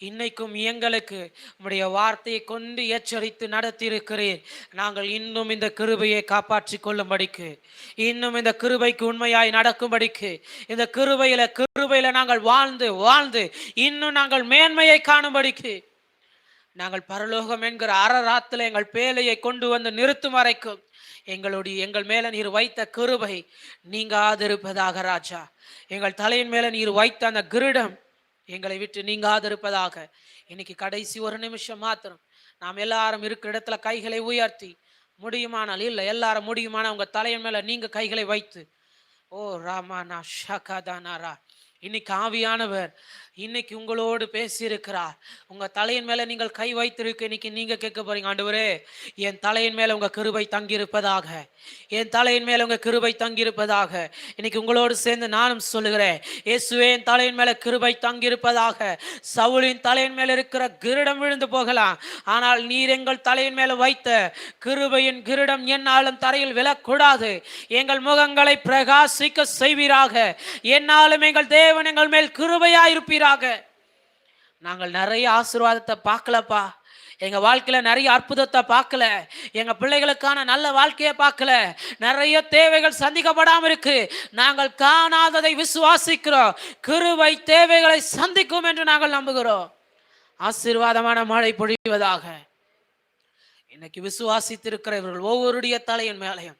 இன்னைக்கும் எங்களுக்கு உம்முடைய வார்த்தையை கொண்டு எச்சரித்து நடத்தியிருக்கிறீர். நாங்கள் இன்னும் இந்த கிருபையை காப்பாற்றி கொள்ளும்படிக்கு, இன்னும் இந்த கிருபைக்கு உண்மையாய் நடக்கும்படிக்கு, இந்த கிருபையில நாங்கள் வாழ்ந்து இன்னும் நாங்கள் மேன்மையை காணும்படிக்கு, நாங்கள் பரலோகம் என்கிற அரராத்துல எங்கள் பேலையை கொண்டு வந்து நிறுத்தும் வரைக்கும் எங்கள் மேல நீர் வைத்த கிருபை நீங்காதிருப்பதாக ராஜா. எங்கள் தலையின் மேல நீர் வைத்த அந்த கிரீடம் எங்களை விட்டு நீங்காதிருப்பதாக. இன்னைக்கு கடைசி ஒரு நிமிஷம் மாத்திரம் நாம் எல்லாரும் இருக்கிற இடத்துல கைகளை உயர்த்தி, முடியுமானால் இல்லை எல்லாரும் முடியுமானால் உங்க தலையின் மேல நீங்க கைகளை வைத்து, ஓ ராமானா ஷகாதானாரா, இன்னைக்கு ஆவியானவர் இன்னைக்கு உங்களோடு பேசியிருக்கிறார். உங்க தலையின் மேல நீங்கள் கை வைத்திருக்க இன்னைக்கு நீங்க கேட்க போறீங்க, ஆண்டவரே என் தலையின் மேல உங்க கிருபை தங்கியிருப்பதாக, என் தலையின் மேல உங்க கிருபை தங்கியிருப்பதாக. இன்னைக்கு உங்களோடு சேர்ந்து நானும் சொல்லுகிறேன், இயேசுவே என் தலையின் மேல கிருபை தங்கியிருப்பதாக. சவுலின் தலையின் மேல இருக்கிற கிரீடம் விழுந்து போகலாம், ஆனால் நீர் எங்கள் தலையின் மேல வைத்த கிருபையின் கிரீடம் என்னாலும் தரையில் விழக்கூடாது. எங்கள் முகங்களை பிரகாசிக்க செய்வீராக. என்னாலும் எங்கள் தேவன் எங்கள் மேல் கிருபையா இருப்பீராக. நாங்கள் நிறைய ஆசீர்வாதத்தை பார்க்கலப்பா, எங்க வாழ்க்கையில நிறைய அற்புதத்தை பார்க்கல, எங்க பிள்ளைகளுக்கான நல்ல வாழ்க்கையை பார்க்கல, நிறைய தேவைகள் சந்திக்கப்படாம இருக்கு. நாங்கள் காணாததை விசுவாசிக்கிறோம். கிருபை தேவைகளை சந்திக்கும் என்று நாங்கள் நம்புகிறோம். ஆசீர்வாதமான மழை பொழிவதாக. இன்னைக்கு விசுவாசித்திருக்கிறவர்கள் ஒவ்வொருடைய தலையின் மேலையும்,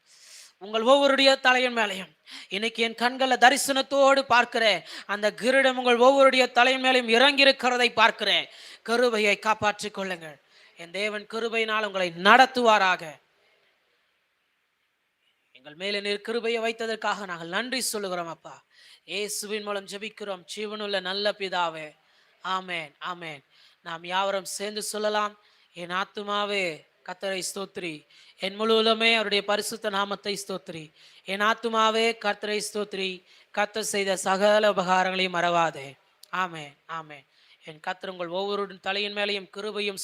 உங்கள் ஒவ்வொருடைய தலையின் மேலையும் இன்னைக்கு என் கண்களை தரிசனத்தோடு பார்க்கிறேன். அந்த கிரீடம் உங்கள் ஒவ்வொருடைய தலையின் மேலையும் இறங்கி இருக்கிறதை பார்க்கிறேன். கிருபையை காப்பாற்றிக் கொள்ளுங்கள். என் தேவன் கிருபையினால் உங்களை நடத்துவாராக. எங்கள் மேலே நீர் கிருபையை வைத்ததற்காக நாங்கள் நன்றி சொல்லுகிறோம் அப்பா. இயேசுவின் மூலம் ஜெபிக்கிறோம் ஜீவனுள்ள நல்ல பிதாவே, ஆமேன் ஆமேன். நாம் யாவரும் சேர்ந்து சொல்லலாம், என் ஆத்துமாவே கர்த்தரை ஸ்தோத்திரி, என் முழுவதுமே அவருடைய பரிசுத்த நாமத்தை ஸ்தோத்திரி. என் ஆத்துமாவே கர்த்தரை ஸ்தோத்திரி, கர்த்தர் செய்த சகல உபகாரங்களையும் மறவாதே. ஆமேன் ஆமேன். என் கர்த்தர் உங்கள் ஒவ்வொரு தலையின் மேலையும் கிருபையும்